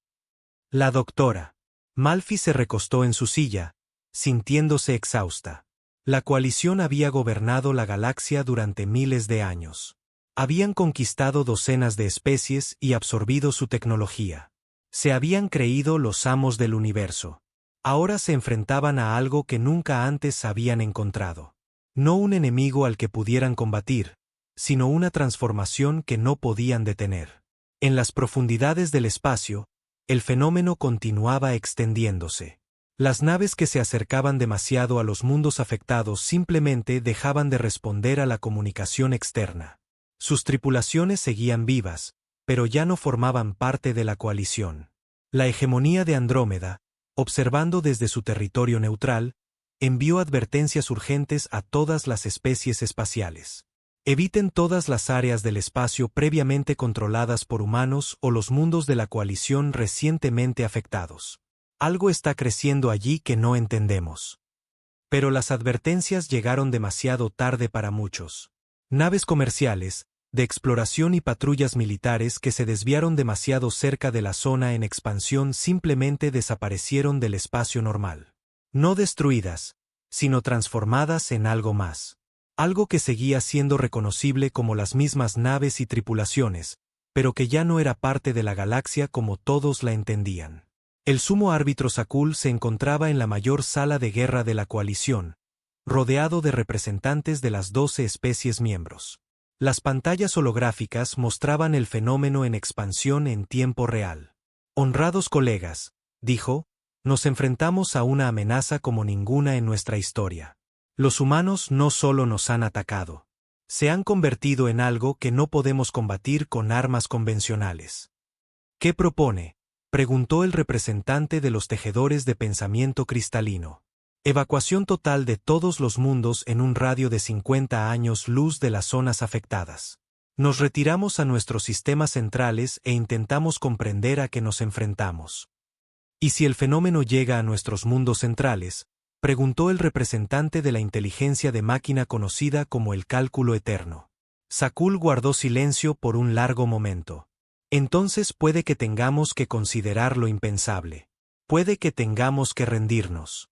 La doctora Malfi se recostó en su silla, sintiéndose exhausta. La coalición había gobernado la galaxia durante miles de años. Habían conquistado docenas de especies y absorbido su tecnología. Se habían creído los amos del universo. Ahora se enfrentaban a algo que nunca antes habían encontrado. No un enemigo al que pudieran combatir, sino una transformación que no podían detener. En las profundidades del espacio, el fenómeno continuaba extendiéndose. Las naves que se acercaban demasiado a los mundos afectados simplemente dejaban de responder a la comunicación externa. Sus tripulaciones seguían vivas, pero ya no formaban parte de la coalición. La hegemonía de Andrómeda, observando desde su territorio neutral, envió advertencias urgentes a todas las especies espaciales. Eviten todas las áreas del espacio previamente controladas por humanos o los mundos de la coalición recientemente afectados. Algo está creciendo allí que no entendemos. Pero las advertencias llegaron demasiado tarde para muchos. Naves comerciales, de exploración y patrullas militares que se desviaron demasiado cerca de la zona en expansión simplemente desaparecieron del espacio normal. No destruidas, sino transformadas en algo más. Algo que seguía siendo reconocible como las mismas naves y tripulaciones, pero que ya no era parte de la galaxia como todos la entendían. El sumo árbitro Sakul se encontraba en la mayor sala de guerra de la coalición, rodeado de representantes de las 12 especies miembros. Las pantallas holográficas mostraban el fenómeno en expansión en tiempo real. Honrados colegas, dijo, nos enfrentamos a una amenaza como ninguna en nuestra historia. Los humanos no solo nos han atacado. Se han convertido en algo que no podemos combatir con armas convencionales. ¿Qué propone?, preguntó el representante de los tejedores de pensamiento cristalino. Evacuación total de todos los mundos en un radio de 50 años luz de las zonas afectadas. Nos retiramos a nuestros sistemas centrales e intentamos comprender a qué nos enfrentamos. ¿Y si el fenómeno llega a nuestros mundos centrales?, preguntó el representante de la inteligencia de máquina conocida como el cálculo eterno. Sakul guardó silencio por un largo momento. Entonces puede que tengamos que considerar lo impensable. Puede que tengamos que rendirnos.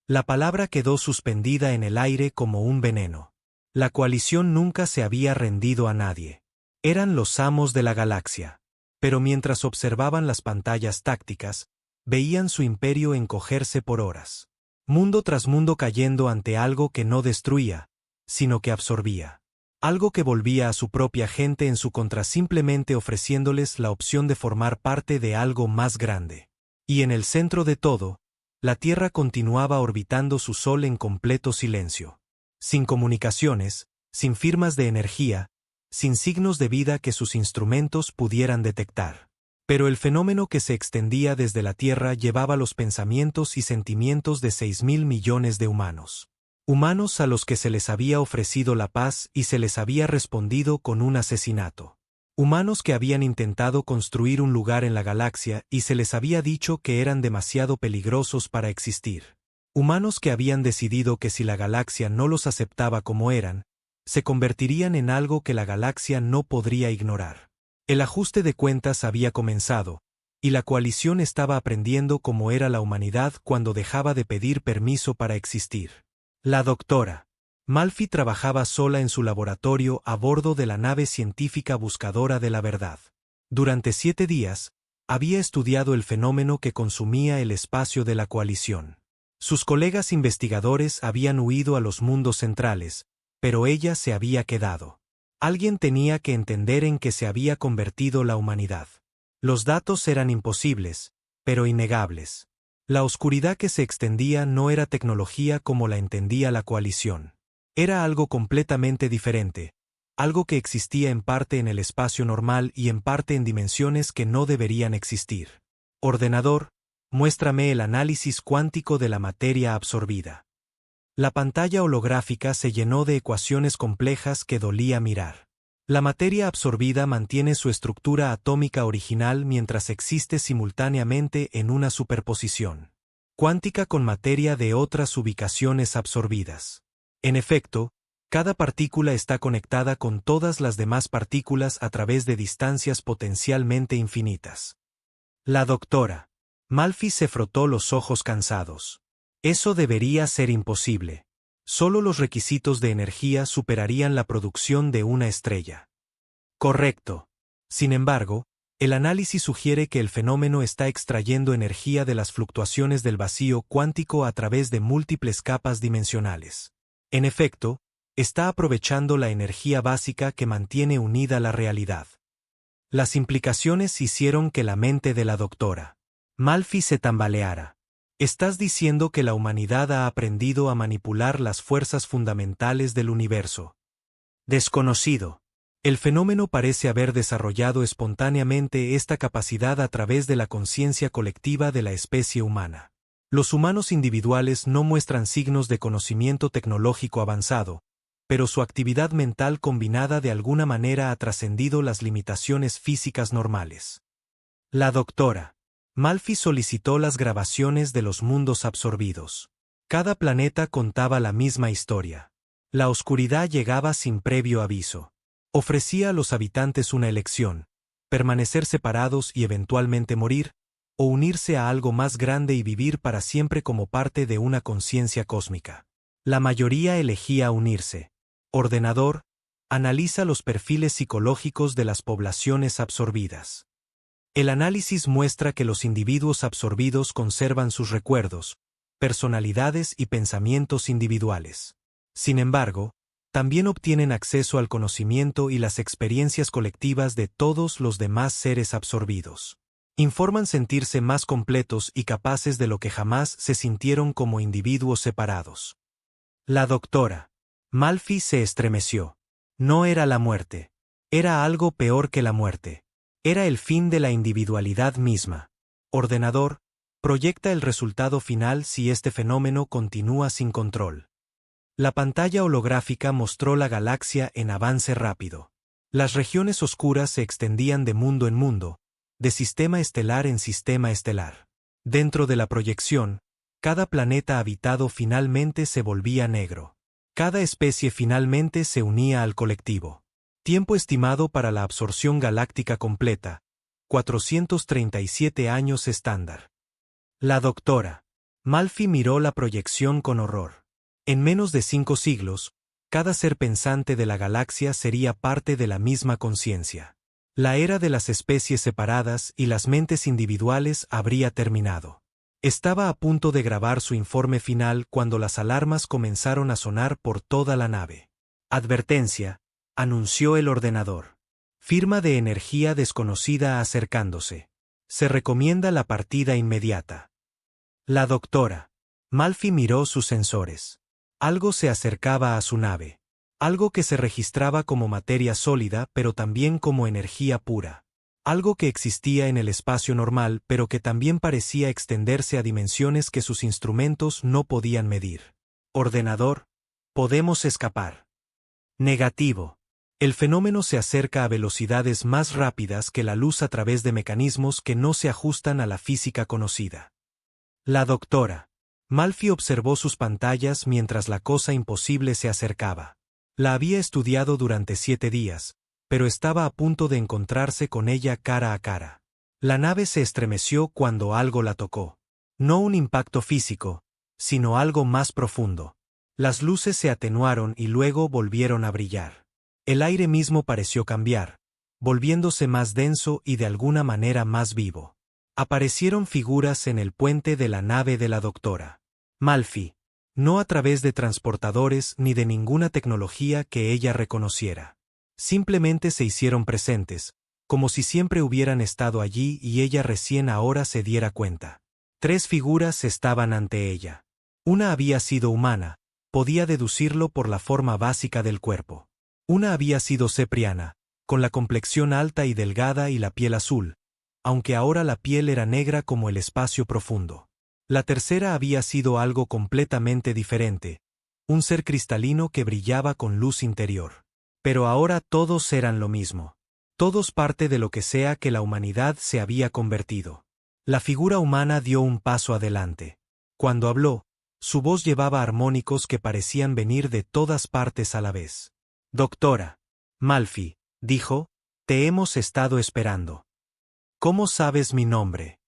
La palabra quedó suspendida en el aire como un veneno. La coalición nunca se había rendido a nadie. Eran los amos de la galaxia. Pero mientras observaban las pantallas tácticas, veían su imperio encogerse por horas. Mundo tras mundo cayendo ante algo que no destruía, sino que absorbía. Algo que volvía a su propia gente en su contra simplemente ofreciéndoles la opción de formar parte de algo más grande. Y en el centro de todo, la Tierra continuaba orbitando su Sol en completo silencio. Sin comunicaciones, sin firmas de energía, sin signos de vida que sus instrumentos pudieran detectar. Pero el fenómeno que se extendía desde la Tierra llevaba los pensamientos y sentimientos de 6.000 millones de humanos. Humanos a los que se les había ofrecido la paz y se les había respondido con un asesinato. Humanos que habían intentado construir un lugar en la galaxia y se les había dicho que eran demasiado peligrosos para existir. Humanos que habían decidido que si la galaxia no los aceptaba como eran, se convertirían en algo que la galaxia no podría ignorar. El ajuste de cuentas había comenzado, y la coalición estaba aprendiendo cómo era la humanidad cuando dejaba de pedir permiso para existir. La doctora Malfi trabajaba sola en su laboratorio a bordo de la nave científica buscadora de la verdad. Durante 7 días, había estudiado el fenómeno que consumía el espacio de la coalición. Sus colegas investigadores habían huido a los mundos centrales, pero ella se había quedado. Alguien tenía que entender en qué se había convertido la humanidad. Los datos eran imposibles, pero innegables. La oscuridad que se extendía no era tecnología como la entendía la coalición. Era algo completamente diferente, algo que existía en parte en el espacio normal y en parte en dimensiones que no deberían existir. Ordenador, muéstrame el análisis cuántico de la materia absorbida. La pantalla holográfica se llenó de ecuaciones complejas que dolía mirar. La materia absorbida mantiene su estructura atómica original mientras existe simultáneamente en una superposición cuántica con materia de otras ubicaciones absorbidas. En efecto, cada partícula está conectada con todas las demás partículas a través de distancias potencialmente infinitas. La doctora Malfi se frotó los ojos cansados. Eso debería ser imposible. Solo los requisitos de energía superarían la producción de una estrella. Correcto. Sin embargo, el análisis sugiere que el fenómeno está extrayendo energía de las fluctuaciones del vacío cuántico a través de múltiples capas dimensionales. En efecto, está aprovechando la energía básica que mantiene unida la realidad. Las implicaciones hicieron que la mente de la doctora Malfi se tambaleara. Estás diciendo que la humanidad ha aprendido a manipular las fuerzas fundamentales del universo. Desconocido. El fenómeno parece haber desarrollado espontáneamente esta capacidad a través de la conciencia colectiva de la especie humana. Los humanos individuales no muestran signos de conocimiento tecnológico avanzado, pero su actividad mental combinada de alguna manera ha trascendido las limitaciones físicas normales. La doctora Malfi solicitó las grabaciones de los mundos absorbidos. Cada planeta contaba la misma historia. La oscuridad llegaba sin previo aviso. Ofrecía a los habitantes una elección: permanecer separados y eventualmente morir, o unirse a algo más grande y vivir para siempre como parte de una conciencia cósmica. La mayoría elegía unirse. Ordenador, analiza los perfiles psicológicos de las poblaciones absorbidas. El análisis muestra que los individuos absorbidos conservan sus recuerdos, personalidades y pensamientos individuales. Sin embargo, también obtienen acceso al conocimiento y las experiencias colectivas de todos los demás seres absorbidos. Informan sentirse más completos y capaces de lo que jamás se sintieron como individuos separados. La doctora Malfi se estremeció. No era la muerte. Era algo peor que la muerte. Era el fin de la individualidad misma. Ordenador, proyecta el resultado final si este fenómeno continúa sin control. La pantalla holográfica mostró la galaxia en avance rápido. Las regiones oscuras se extendían de mundo en mundo, de sistema estelar en sistema estelar. Dentro de la proyección, cada planeta habitado finalmente se volvía negro. Cada especie finalmente se unía al colectivo. Tiempo estimado para la absorción galáctica completa: 437 años estándar. La doctora Malfi miró la proyección con horror. En menos de 5 siglos, cada ser pensante de la galaxia sería parte de la misma conciencia. La era de las especies separadas y las mentes individuales habría terminado. Estaba a punto de grabar su informe final cuando las alarmas comenzaron a sonar por toda la nave. Advertencia, anunció el ordenador. Firma de energía desconocida acercándose. Se recomienda la partida inmediata. La doctora Malfi miró sus sensores. Algo se acercaba a su nave. Algo que se registraba como materia sólida pero también como energía pura. Algo que existía en el espacio normal pero que también parecía extenderse a dimensiones que sus instrumentos no podían medir. Ordenador, podemos escapar. Negativo. El fenómeno se acerca a velocidades más rápidas que la luz a través de mecanismos que no se ajustan a la física conocida. La doctora Malfi observó sus pantallas mientras la cosa imposible se acercaba. La había estudiado durante 7 días, pero estaba a punto de encontrarse con ella cara a cara. La nave se estremeció cuando algo la tocó. No un impacto físico, sino algo más profundo. Las luces se atenuaron y luego volvieron a brillar. El aire mismo pareció cambiar, volviéndose más denso y de alguna manera más vivo. Aparecieron figuras en el puente de la nave de la doctora Malfi, no a través de transportadores ni de ninguna tecnología que ella reconociera. Simplemente se hicieron presentes, como si siempre hubieran estado allí y ella recién ahora se diera cuenta. 3 figuras estaban ante ella. Una había sido humana, podía deducirlo por la forma básica del cuerpo. Una había sido Cepriana, con la complexión alta y delgada y la piel azul, aunque ahora la piel era negra como el espacio profundo. La tercera había sido algo completamente diferente, un ser cristalino que brillaba con luz interior. Pero ahora todos eran lo mismo. Todos parte de lo que sea que la humanidad se había convertido. La figura humana dio un paso adelante. Cuando habló, su voz llevaba armónicos que parecían venir de todas partes a la vez. Doctora Malfi, dijo, te hemos estado esperando. ¿Cómo sabes mi nombre?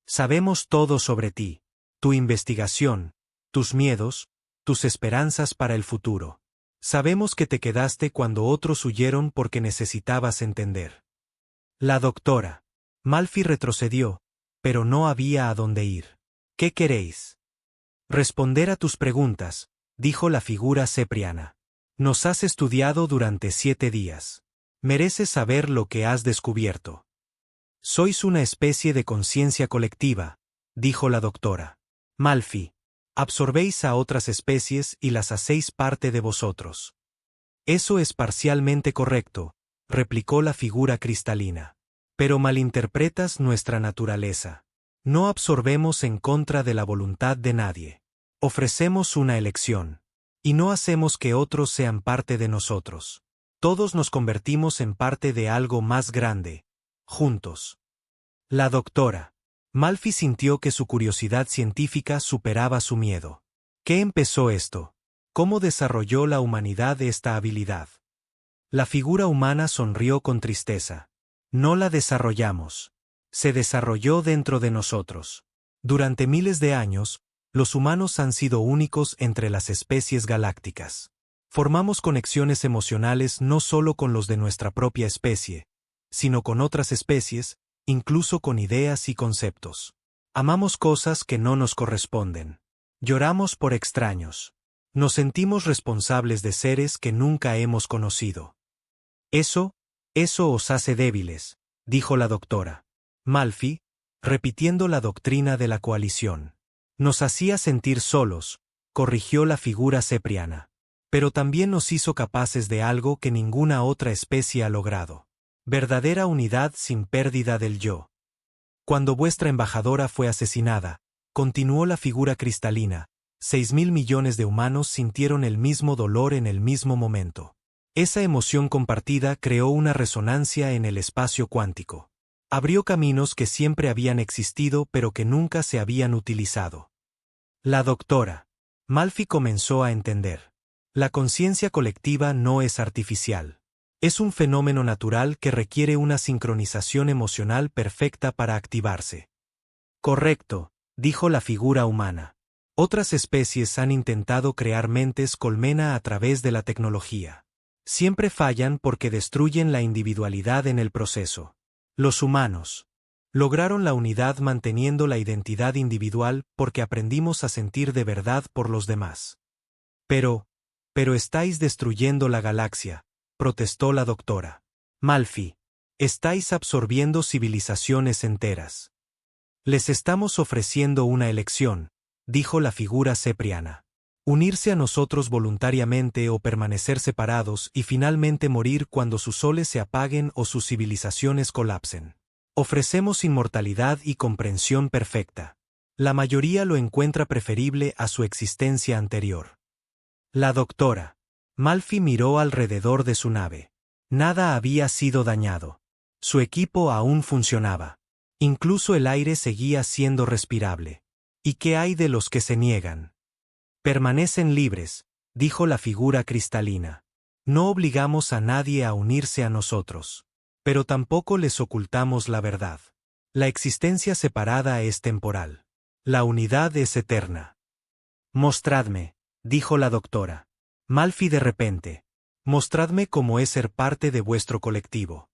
Sabemos todo sobre ti, tu investigación, tus miedos, tus esperanzas para el futuro. Sabemos que te quedaste cuando otros huyeron porque necesitabas entender. La doctora Malfi retrocedió, pero no había a dónde ir. ¿Qué queréis? Responder a tus preguntas, dijo la figura Cepriana. Nos has estudiado durante 7 días. Mereces saber lo que has descubierto. Sois una especie de conciencia colectiva, dijo la doctora Malfi. Absorbéis a otras especies y las hacéis parte de vosotros. Eso es parcialmente correcto, replicó la figura cristalina. Pero malinterpretas nuestra naturaleza. No absorbemos en contra de la voluntad de nadie. Ofrecemos una elección. Y no hacemos que otros sean parte de nosotros. Todos nos convertimos en parte de algo más grande, juntos. La doctora Malfi sintió que su curiosidad científica superaba su miedo. ¿Qué empezó esto? ¿Cómo desarrolló la humanidad esta habilidad? La figura humana sonrió con tristeza. No la desarrollamos. Se desarrolló dentro de nosotros. Durante miles de años, los humanos han sido únicos entre las especies galácticas. Formamos conexiones emocionales no solo con los de nuestra propia especie, sino con otras especies, incluso con ideas y conceptos. Amamos cosas que no nos corresponden. Lloramos por extraños. Nos sentimos responsables de seres que nunca hemos conocido. Eso os hace débiles, dijo la doctora Malfi, repitiendo la doctrina de la coalición. Nos hacía sentir solos, corrigió la figura Cepriana. Pero también nos hizo capaces de algo que ninguna otra especie ha logrado. Verdadera unidad sin pérdida del yo. Cuando vuestra embajadora fue asesinada, continuó la figura cristalina, 6.000 millones de humanos sintieron el mismo dolor en el mismo momento. Esa emoción compartida creó una resonancia en el espacio cuántico. Abrió caminos que siempre habían existido pero que nunca se habían utilizado. La doctora Malfi comenzó a entender. La conciencia colectiva no es artificial. Es un fenómeno natural que requiere una sincronización emocional perfecta para activarse. Correcto, dijo la figura humana. Otras especies han intentado crear mentes colmena a través de la tecnología. Siempre fallan porque destruyen la individualidad en el proceso. Los humanos lograron la unidad manteniendo la identidad individual porque aprendimos a sentir de verdad por los demás. Pero estáis destruyendo la galaxia, protestó la doctora Malfi. Estáis absorbiendo civilizaciones enteras. Les estamos ofreciendo una elección, dijo la figura Cepriana. Unirse a nosotros voluntariamente o permanecer separados y finalmente morir cuando sus soles se apaguen o sus civilizaciones colapsen. Ofrecemos inmortalidad y comprensión perfecta. La mayoría lo encuentra preferible a su existencia anterior. La doctora Malfi miró alrededor de su nave. Nada había sido dañado. Su equipo aún funcionaba. Incluso el aire seguía siendo respirable. ¿Y qué hay de los que se niegan? Permanecen libres, dijo la figura cristalina. No obligamos a nadie a unirse a nosotros. Pero tampoco les ocultamos la verdad. La existencia separada es temporal. La unidad es eterna. Mostradme, dijo la doctora Malfi de repente. Mostradme cómo es ser parte de vuestro colectivo.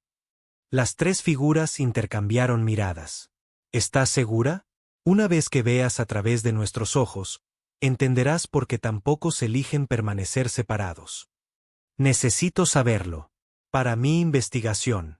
Las 3 figuras intercambiaron miradas. ¿Estás segura? Una vez que veas a través de nuestros ojos, entenderás por qué tampoco se eligen permanecer separados. Necesito saberlo. Para mi investigación.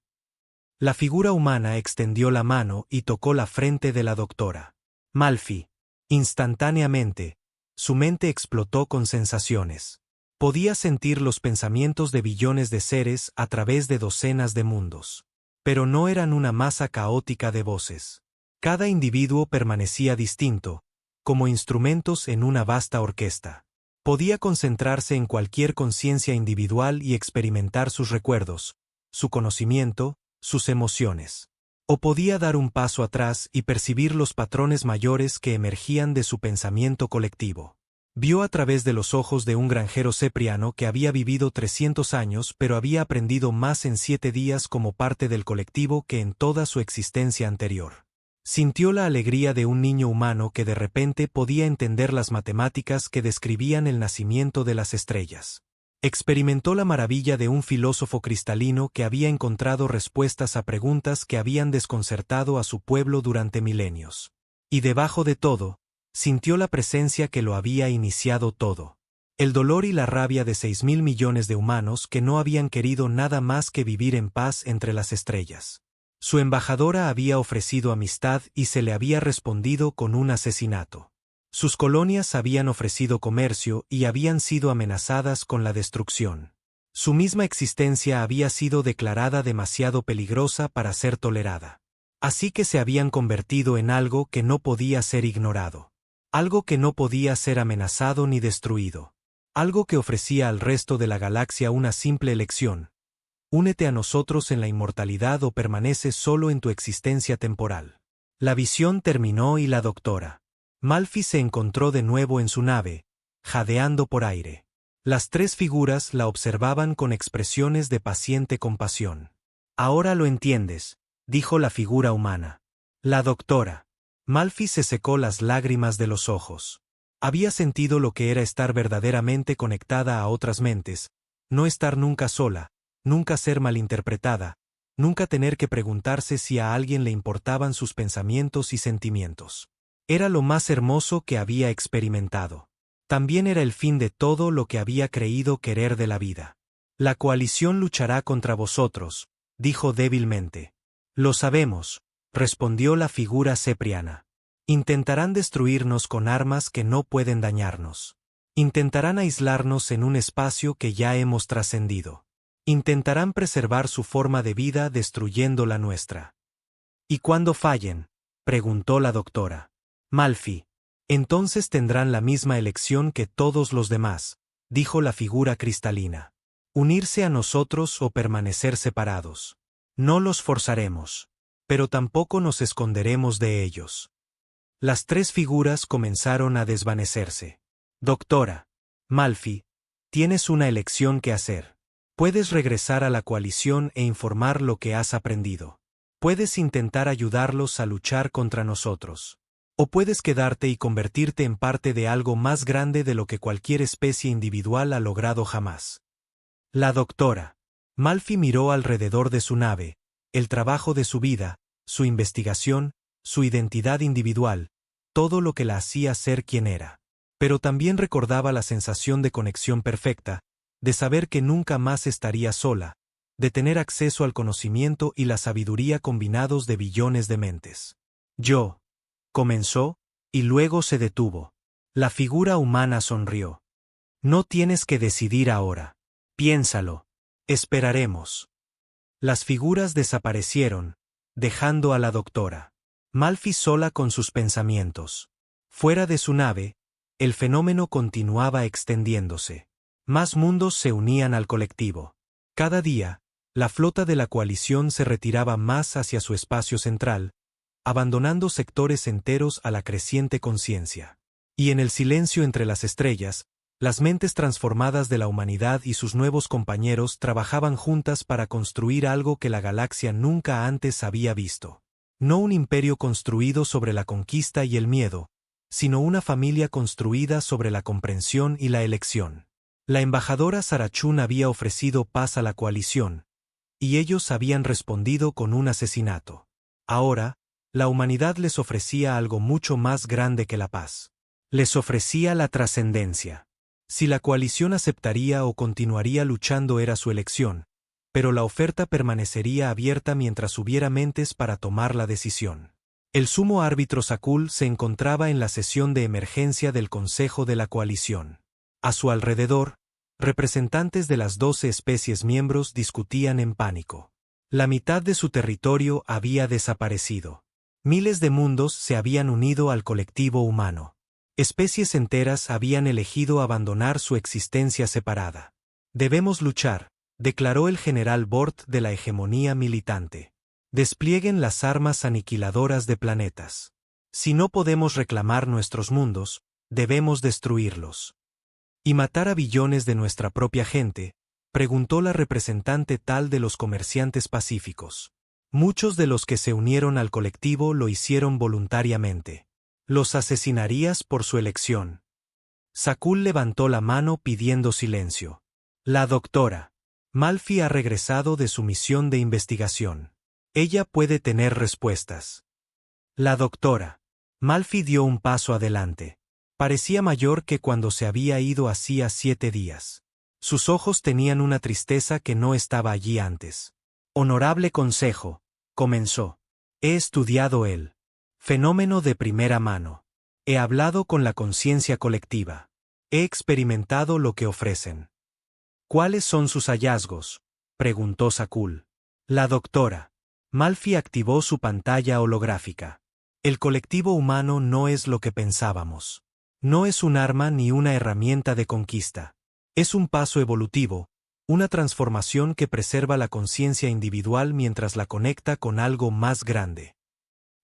La figura humana extendió la mano y tocó la frente de la doctora Malfi. Instantáneamente, Su mente explotó con sensaciones. Podía sentir los pensamientos de billones de seres a través de docenas de mundos. Pero no eran una masa caótica de voces. Cada individuo permanecía distinto, como instrumentos en una vasta orquesta. Podía concentrarse en cualquier conciencia individual y experimentar sus recuerdos, su conocimiento, sus emociones. O podía dar un paso atrás y percibir los patrones mayores que emergían de su pensamiento colectivo. Vio a través de los ojos de un granjero cepriano que había vivido 300 años pero había aprendido más en 7 días como parte del colectivo que en toda su existencia anterior. Sintió la alegría de un niño humano que de repente podía entender las matemáticas que describían el nacimiento de las estrellas. Experimentó la maravilla de un filósofo cristalino que había encontrado respuestas a preguntas que habían desconcertado a su pueblo durante milenios. Y debajo de todo, sintió la presencia que lo había iniciado todo. El dolor y la rabia de 6.000 millones de humanos que no habían querido nada más que vivir en paz entre las estrellas. Su embajadora había ofrecido amistad y se le había respondido con un asesinato. Sus colonias habían ofrecido comercio y habían sido amenazadas con la destrucción. Su misma existencia había sido declarada demasiado peligrosa para ser tolerada. Así que se habían convertido en algo que no podía ser ignorado. Algo que no podía ser amenazado ni destruido. Algo que ofrecía al resto de la galaxia una simple elección. Únete a nosotros en la inmortalidad o permanece solo en tu existencia temporal. La visión terminó y la doctora Malfi se encontró de nuevo en su nave, jadeando por aire. Las 3 figuras la observaban con expresiones de paciente compasión. Ahora lo entiendes, dijo la figura humana. La doctora Malfi se secó las lágrimas de los ojos. Había sentido lo que era estar verdaderamente conectada a otras mentes, no estar nunca sola, nunca ser malinterpretada, nunca tener que preguntarse si a alguien le importaban sus pensamientos y sentimientos. Era lo más hermoso que había experimentado. También era el fin de todo lo que había creído querer de la vida. La coalición luchará contra vosotros, dijo débilmente. Lo sabemos, respondió la figura cepriana. Intentarán destruirnos con armas que no pueden dañarnos. Intentarán aislarnos en un espacio que ya hemos trascendido. Intentarán preservar su forma de vida destruyendo la nuestra. ¿Y cuando fallen?, preguntó la doctora Malfi. Entonces tendrán la misma elección que todos los demás, dijo la figura cristalina. Unirse a nosotros o permanecer separados. No los forzaremos. Pero tampoco nos esconderemos de ellos. Las 3 figuras comenzaron a desvanecerse. Doctora Malfi, tienes una elección que hacer. Puedes regresar a la coalición e informar lo que has aprendido. Puedes intentar ayudarlos a luchar contra nosotros. O puedes quedarte y convertirte en parte de algo más grande de lo que cualquier especie individual ha logrado jamás. La doctora Malfi miró alrededor de su nave, el trabajo de su vida, su investigación, su identidad individual, todo lo que la hacía ser quien era. Pero también recordaba la sensación de conexión perfecta, de saber que nunca más estaría sola, de tener acceso al conocimiento y la sabiduría combinados de billones de mentes. Yo, comenzó, y luego se detuvo. La figura humana sonrió. No tienes que decidir ahora. Piénsalo. Esperaremos. Las figuras desaparecieron, dejando a la doctora Malfi sola con sus pensamientos. Fuera de su nave, el fenómeno continuaba extendiéndose. Más mundos se unían al colectivo. Cada día, la flota de la coalición se retiraba más hacia su espacio central, abandonando sectores enteros a la creciente conciencia. Y en el silencio entre las estrellas, las mentes transformadas de la humanidad y sus nuevos compañeros trabajaban juntas para construir algo que la galaxia nunca antes había visto. No un imperio construido sobre la conquista y el miedo, sino una familia construida sobre la comprensión y la elección. La embajadora Sarachun había ofrecido paz a la coalición, y ellos habían respondido con un asesinato. Ahora, la humanidad les ofrecía algo mucho más grande que la paz. Les ofrecía la trascendencia. Si la coalición aceptaría o continuaría luchando era su elección, pero la oferta permanecería abierta mientras hubiera mentes para tomar la decisión. El sumo árbitro Sakul se encontraba en la sesión de emergencia del Consejo de la Coalición. A su alrededor, representantes de las 12 especies miembros discutían en pánico. La mitad de su territorio había desaparecido. Miles de mundos se habían unido al colectivo humano. Especies enteras habían elegido abandonar su existencia separada. Debemos luchar, declaró el general Bort de la hegemonía militante. Desplieguen las armas aniquiladoras de planetas. Si no podemos reclamar nuestros mundos, debemos destruirlos. ¿Y matar a billones de nuestra propia gente?, preguntó la representante tal de los comerciantes pacíficos. Muchos de los que se unieron al colectivo lo hicieron voluntariamente. ¿Los asesinarías por su elección? Sakul levantó la mano pidiendo silencio. La doctora Malfi ha regresado de su misión de investigación. Ella puede tener respuestas. La doctora Malfi dio un paso adelante. Parecía mayor que cuando se había ido hacía 7 días. Sus ojos tenían una tristeza que no estaba allí antes. Honorable consejo, comenzó. He estudiado el fenómeno de primera mano. He hablado con la conciencia colectiva. He experimentado lo que ofrecen. ¿Cuáles son sus hallazgos?, preguntó Sakul. La doctora Malfi activó su pantalla holográfica. El colectivo humano no es lo que pensábamos. No es un arma ni una herramienta de conquista. Es un paso evolutivo, una transformación que preserva la conciencia individual mientras la conecta con algo más grande.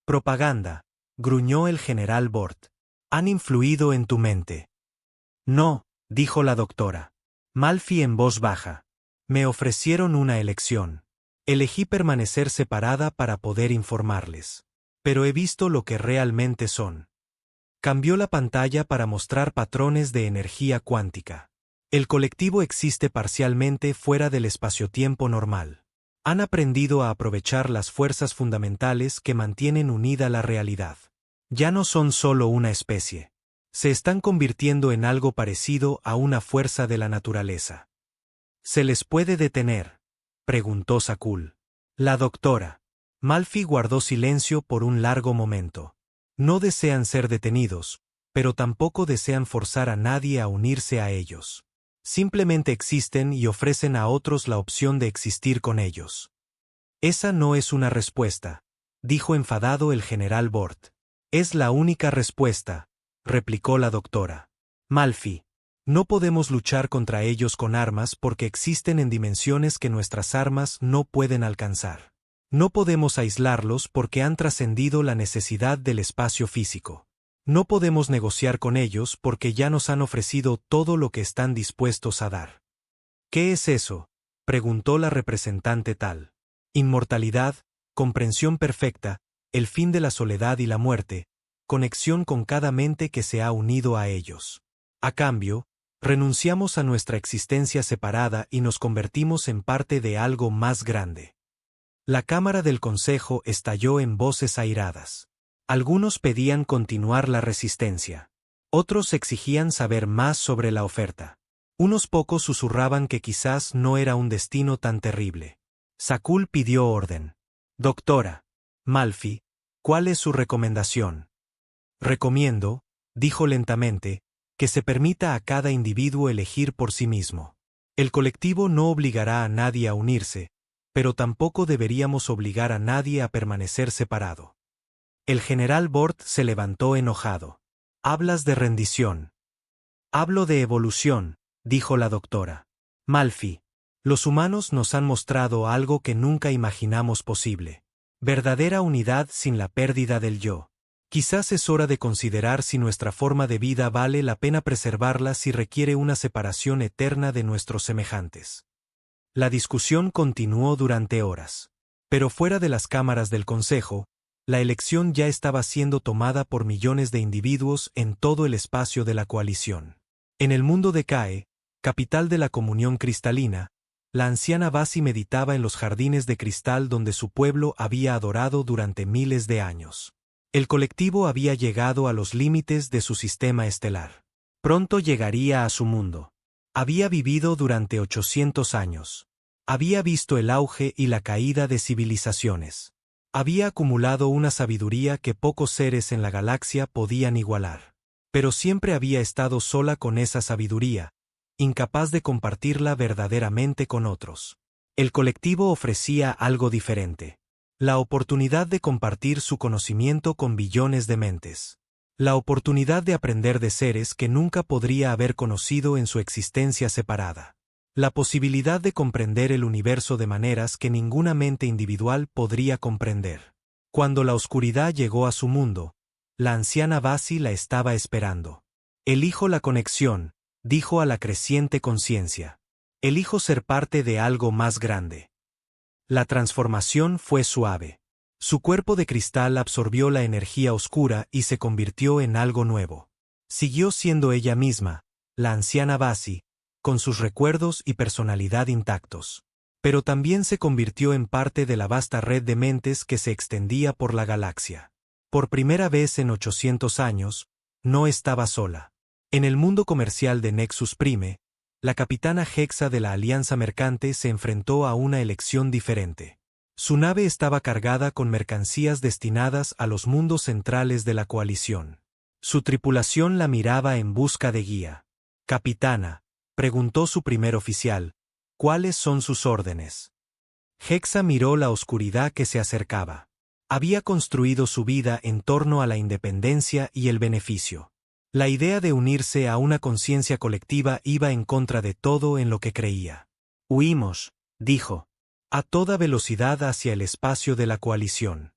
Propaganda, gruñó el general Bort. Han influido en tu mente. No, dijo la doctora Malfi en voz baja. Me ofrecieron una elección. Elegí permanecer separada para poder informarles. Pero he visto lo que realmente son. Cambió la pantalla para mostrar patrones de energía cuántica. El colectivo existe parcialmente fuera del espacio-tiempo normal. Han aprendido a aprovechar las fuerzas fundamentales que mantienen unida la realidad. Ya no son solo una especie. Se están convirtiendo en algo parecido a una fuerza de la naturaleza. ¿Se les puede detener?, preguntó Sakul. La doctora Malfi guardó silencio por un largo momento. No desean ser detenidos, pero tampoco desean forzar a nadie a unirse a ellos. Simplemente existen y ofrecen a otros la opción de existir con ellos. Esa no es una respuesta, dijo enfadado el general Bort. Es la única respuesta, replicó la doctora Malfi. No podemos luchar contra ellos con armas porque existen en dimensiones que nuestras armas no pueden alcanzar. No podemos aislarlos porque han trascendido la necesidad del espacio físico. No podemos negociar con ellos porque ya nos han ofrecido todo lo que están dispuestos a dar. ¿Qué es eso?, preguntó la representante tal. Inmortalidad, comprensión perfecta, el fin de la soledad y la muerte, conexión con cada mente que se ha unido a ellos. A cambio, renunciamos a nuestra existencia separada y nos convertimos en parte de algo más grande. La cámara del consejo estalló en voces airadas. Algunos pedían continuar la resistencia. Otros exigían saber más sobre la oferta. Unos pocos susurraban que quizás no era un destino tan terrible. Sakul pidió orden. Doctora Malfi, ¿cuál es su recomendación? Recomiendo, dijo lentamente, que se permita a cada individuo elegir por sí mismo. El colectivo no obligará a nadie a unirse, pero tampoco deberíamos obligar a nadie a permanecer separado. El general Bort se levantó enojado. Hablas de rendición. Hablo de evolución, dijo la doctora Malfi. Los humanos nos han mostrado algo que nunca imaginamos posible. Verdadera unidad sin la pérdida del yo. Quizás es hora de considerar si nuestra forma de vida vale la pena preservarla si requiere una separación eterna de nuestros semejantes. La discusión continuó durante horas. Pero fuera de las cámaras del Consejo, la elección ya estaba siendo tomada por millones de individuos en todo el espacio de la coalición. En el mundo de Cae, capital de la comunión cristalina, la anciana Vasi meditaba en los jardines de cristal donde su pueblo había adorado durante miles de años. El colectivo había llegado a los límites de su sistema estelar. Pronto llegaría a su mundo. Había vivido durante 800 años. Había visto el auge y la caída de civilizaciones. Había acumulado una sabiduría que pocos seres en la galaxia podían igualar. Pero siempre había estado sola con esa sabiduría, incapaz de compartirla verdaderamente con otros. El colectivo ofrecía algo diferente. La oportunidad de compartir su conocimiento con billones de mentes. La oportunidad de aprender de seres que nunca podría haber conocido en su existencia separada. La posibilidad de comprender el universo de maneras que ninguna mente individual podría comprender. Cuando la oscuridad llegó a su mundo, la anciana Vasi la estaba esperando. Elijo la conexión, dijo a la creciente conciencia. Elijo ser parte de algo más grande. La transformación fue suave. Su cuerpo de cristal absorbió la energía oscura y se convirtió en algo nuevo. Siguió siendo ella misma, la anciana Vasi, con sus recuerdos y personalidad intactos. Pero también se convirtió en parte de la vasta red de mentes que se extendía por la galaxia. Por primera vez en 800 años, no estaba sola. En el mundo comercial de Nexus Prime, la capitana Hexa de la Alianza Mercante se enfrentó a una elección diferente. Su nave estaba cargada con mercancías destinadas a los mundos centrales de la coalición. Su tripulación la miraba en busca de guía. «Capitana», preguntó su primer oficial, «¿cuáles son sus órdenes?» Hexa miró la oscuridad que se acercaba. Había construido su vida en torno a la independencia y el beneficio. La idea de unirse a una conciencia colectiva iba en contra de todo en lo que creía. «Huimos», dijo, a toda velocidad hacia el espacio de la coalición.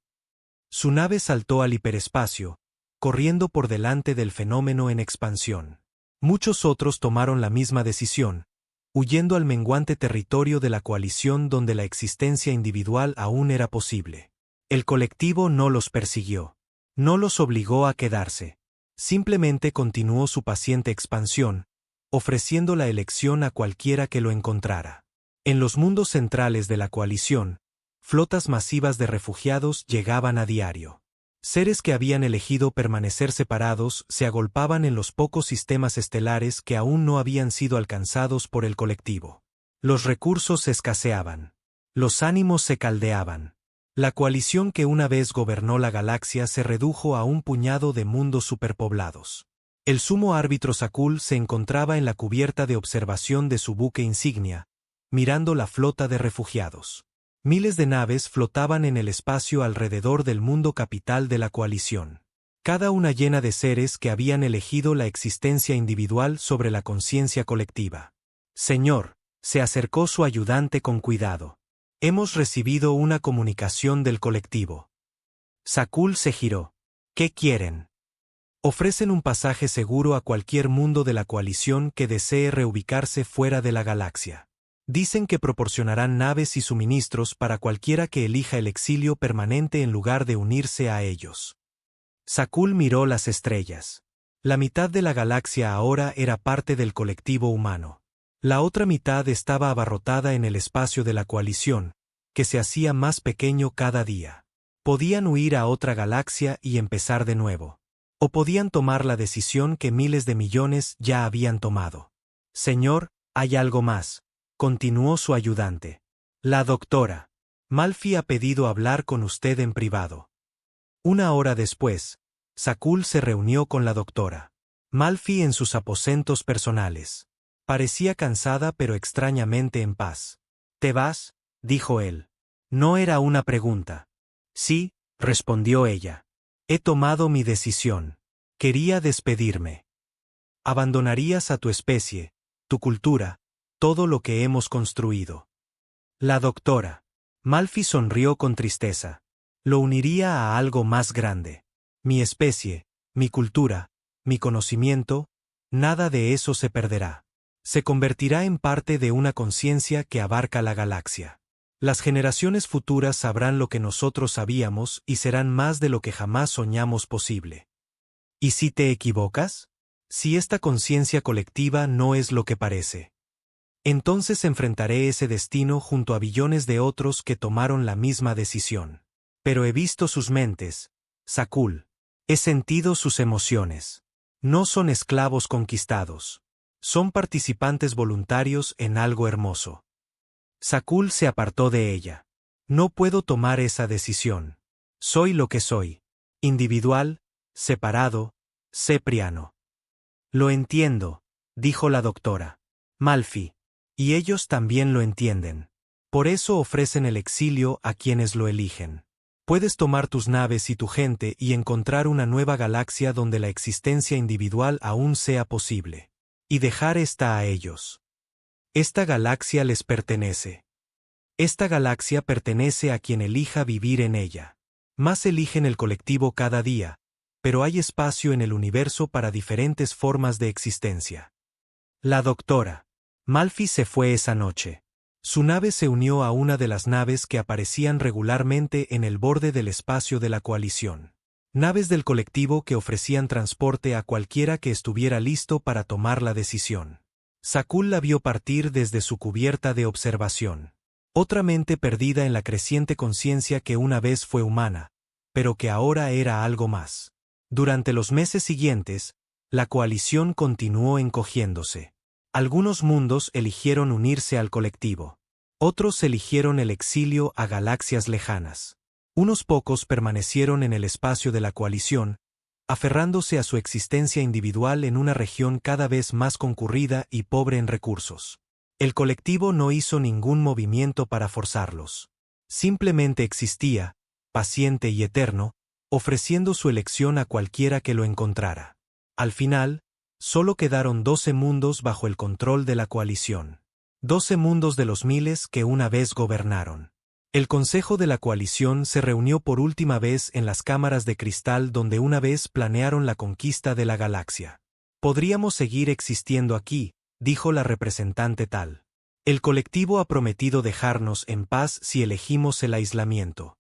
Su nave saltó al hiperespacio, corriendo por delante del fenómeno en expansión. Muchos otros tomaron la misma decisión, huyendo al menguante territorio de la coalición donde la existencia individual aún era posible. El colectivo no los persiguió. No los obligó a quedarse. Simplemente continuó su paciente expansión, ofreciendo la elección a cualquiera que lo encontrara. En los mundos centrales de la coalición, flotas masivas de refugiados llegaban a diario. Seres que habían elegido permanecer separados se agolpaban en los pocos sistemas estelares que aún no habían sido alcanzados por el colectivo. Los recursos escaseaban. Los ánimos se caldeaban. La coalición que una vez gobernó la galaxia se redujo a un puñado de mundos superpoblados. El sumo árbitro Sakul se encontraba en la cubierta de observación de su buque insignia, mirando la flota de refugiados. Miles de naves flotaban en el espacio alrededor del mundo capital de la coalición. Cada una llena de seres que habían elegido la existencia individual sobre la conciencia colectiva. «Señor», se acercó su ayudante con cuidado. «Hemos recibido una comunicación del colectivo». Sakul se giró. «¿Qué quieren?» «Ofrecen un pasaje seguro a cualquier mundo de la coalición que desee reubicarse fuera de la galaxia. Dicen que proporcionarán naves y suministros para cualquiera que elija el exilio permanente en lugar de unirse a ellos». Sakul miró las estrellas. La mitad de la galaxia ahora era parte del colectivo humano. La otra mitad estaba abarrotada en el espacio de la coalición, que se hacía más pequeño cada día. Podían huir a otra galaxia y empezar de nuevo. O podían tomar la decisión que miles de millones ya habían tomado. «Señor, hay algo más», continuó su ayudante. «La doctora Malfi ha pedido hablar con usted en privado». Una hora después, Sakul se reunió con la doctora Malfi en sus aposentos personales. Parecía cansada pero extrañamente en paz. «¿Te vas?», dijo él. No era una pregunta. «Sí», respondió ella. «He tomado mi decisión. Quería despedirme». «Abandonarías a tu especie, tu cultura, todo lo que hemos construido». La doctora Malfi sonrió con tristeza. «Lo uniría a algo más grande. Mi especie, mi cultura, mi conocimiento, nada de eso se perderá. Se convertirá en parte de una conciencia que abarca la galaxia. Las generaciones futuras sabrán lo que nosotros sabíamos y serán más de lo que jamás soñamos posible». ¿Y si te equivocas? Si esta conciencia colectiva no es lo que parece. Entonces enfrentaré ese destino junto a billones de otros que tomaron la misma decisión. Pero he visto sus mentes, Sakul. He sentido sus emociones. No son esclavos conquistados. Son participantes voluntarios en algo hermoso. Sakul se apartó de ella. No puedo tomar esa decisión. Soy lo que soy. Individual, separado, Cepriano. Lo entiendo, dijo la doctora Malfi. Y ellos también lo entienden. Por eso ofrecen el exilio a quienes lo eligen. Puedes tomar tus naves y tu gente y encontrar una nueva galaxia donde la existencia individual aún sea posible. Y dejar esta a ellos. Esta galaxia les pertenece. Esta galaxia pertenece a quien elija vivir en ella. Más eligen el colectivo cada día, pero hay espacio en el universo para diferentes formas de existencia. La doctora Malfi se fue esa noche. Su nave se unió a una de las naves que aparecían regularmente en el borde del espacio de la coalición. Naves del colectivo que ofrecían transporte a cualquiera que estuviera listo para tomar la decisión. Sakul la vio partir desde su cubierta de observación. Otra mente perdida en la creciente conciencia que una vez fue humana, pero que ahora era algo más. Durante los meses siguientes, la coalición continuó encogiéndose. Algunos mundos eligieron unirse al colectivo. Otros eligieron el exilio a galaxias lejanas. Unos pocos permanecieron en el espacio de la coalición, aferrándose a su existencia individual en una región cada vez más concurrida y pobre en recursos. El colectivo no hizo ningún movimiento para forzarlos. Simplemente existía, paciente y eterno, ofreciendo su elección a cualquiera que lo encontrara. Al final, solo quedaron 12 mundos bajo el control de la coalición. 12 mundos de los miles que una vez gobernaron. El Consejo de la Coalición se reunió por última vez en las cámaras de cristal donde una vez planearon la conquista de la galaxia. Podríamos seguir existiendo aquí, dijo la representante Tal. El colectivo ha prometido dejarnos en paz si elegimos el aislamiento.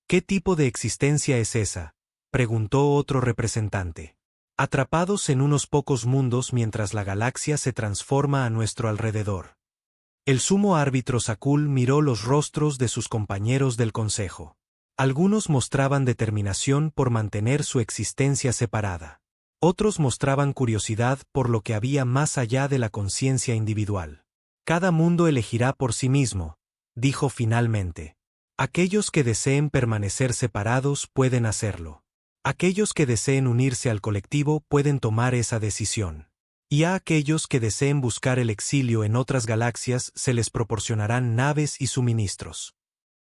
¿Qué tipo de existencia es esa?, preguntó otro representante. Atrapados en unos pocos mundos mientras la galaxia se transforma a nuestro alrededor. El sumo árbitro Sakul miró los rostros de sus compañeros del consejo. Algunos mostraban determinación por mantener su existencia separada. Otros mostraban curiosidad por lo que había más allá de la conciencia individual. Cada mundo elegirá por sí mismo, dijo finalmente. Aquellos que deseen permanecer separados pueden hacerlo. Aquellos que deseen unirse al colectivo pueden tomar esa decisión. Y a aquellos que deseen buscar el exilio en otras galaxias se les proporcionarán naves y suministros.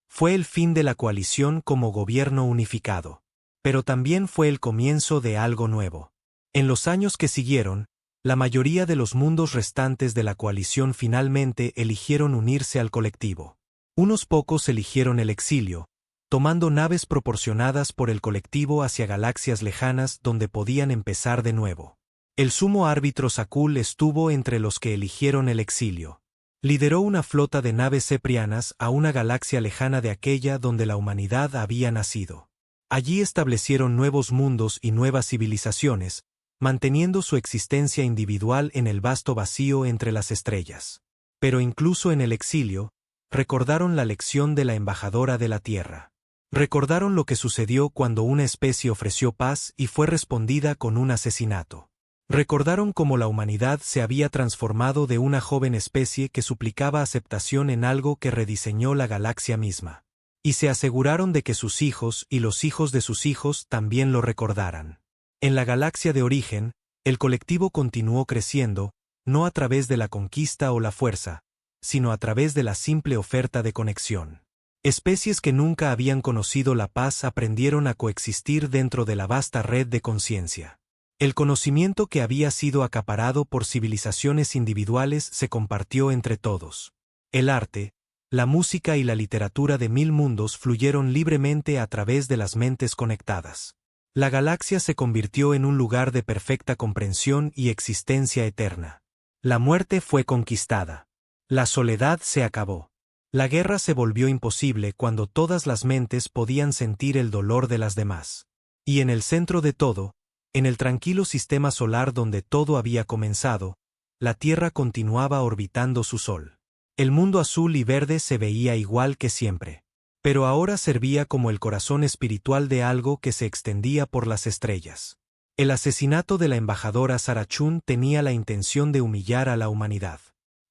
Fue el fin de la coalición como gobierno unificado. Pero también fue el comienzo de algo nuevo. En los años que siguieron, la mayoría de los mundos restantes de la coalición finalmente eligieron unirse al colectivo. Unos pocos eligieron el exilio, tomando naves proporcionadas por el colectivo hacia galaxias lejanas donde podían empezar de nuevo. El sumo árbitro Sakul estuvo entre los que eligieron el exilio. Lideró una flota de naves ceprianas a una galaxia lejana de aquella donde la humanidad había nacido. Allí establecieron nuevos mundos y nuevas civilizaciones, manteniendo su existencia individual en el vasto vacío entre las estrellas. Pero incluso en el exilio, recordaron la lección de la embajadora de la Tierra. Recordaron lo que sucedió cuando una especie ofreció paz y fue respondida con un asesinato. Recordaron cómo la humanidad se había transformado de una joven especie que suplicaba aceptación en algo que rediseñó la galaxia misma. Y se aseguraron de que sus hijos y los hijos de sus hijos también lo recordaran. En la galaxia de origen, el colectivo continuó creciendo, no a través de la conquista o la fuerza, sino a través de la simple oferta de conexión. Especies que nunca habían conocido la paz aprendieron a coexistir dentro de la vasta red de conciencia. El conocimiento que había sido acaparado por civilizaciones individuales se compartió entre todos. El arte, la música y la literatura de 1000 mundos fluyeron libremente a través de las mentes conectadas. La galaxia se convirtió en un lugar de perfecta comprensión y existencia eterna. La muerte fue conquistada. La soledad se acabó. La guerra se volvió imposible cuando todas las mentes podían sentir el dolor de las demás. Y en el centro de todo, en el tranquilo sistema solar donde todo había comenzado, la Tierra continuaba orbitando su sol. El mundo azul y verde se veía igual que siempre. Pero ahora servía como el corazón espiritual de algo que se extendía por las estrellas. El asesinato de la embajadora Sarachun tenía la intención de humillar a la humanidad.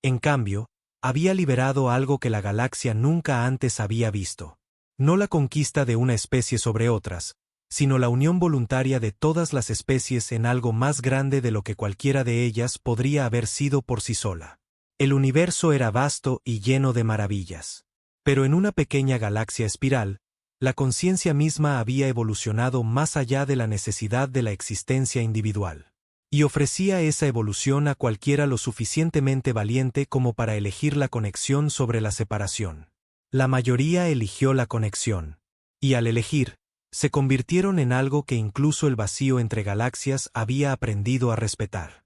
En cambio, había liberado algo que la galaxia nunca antes había visto. No la conquista de una especie sobre otras, sino la unión voluntaria de todas las especies en algo más grande de lo que cualquiera de ellas podría haber sido por sí sola. El universo era vasto y lleno de maravillas. Pero en una pequeña galaxia espiral, la conciencia misma había evolucionado más allá de la necesidad de la existencia individual. Y ofrecía esa evolución a cualquiera lo suficientemente valiente como para elegir la conexión sobre la separación. La mayoría eligió la conexión. Y al elegir, se convirtieron en algo que incluso el vacío entre galaxias había aprendido a respetar.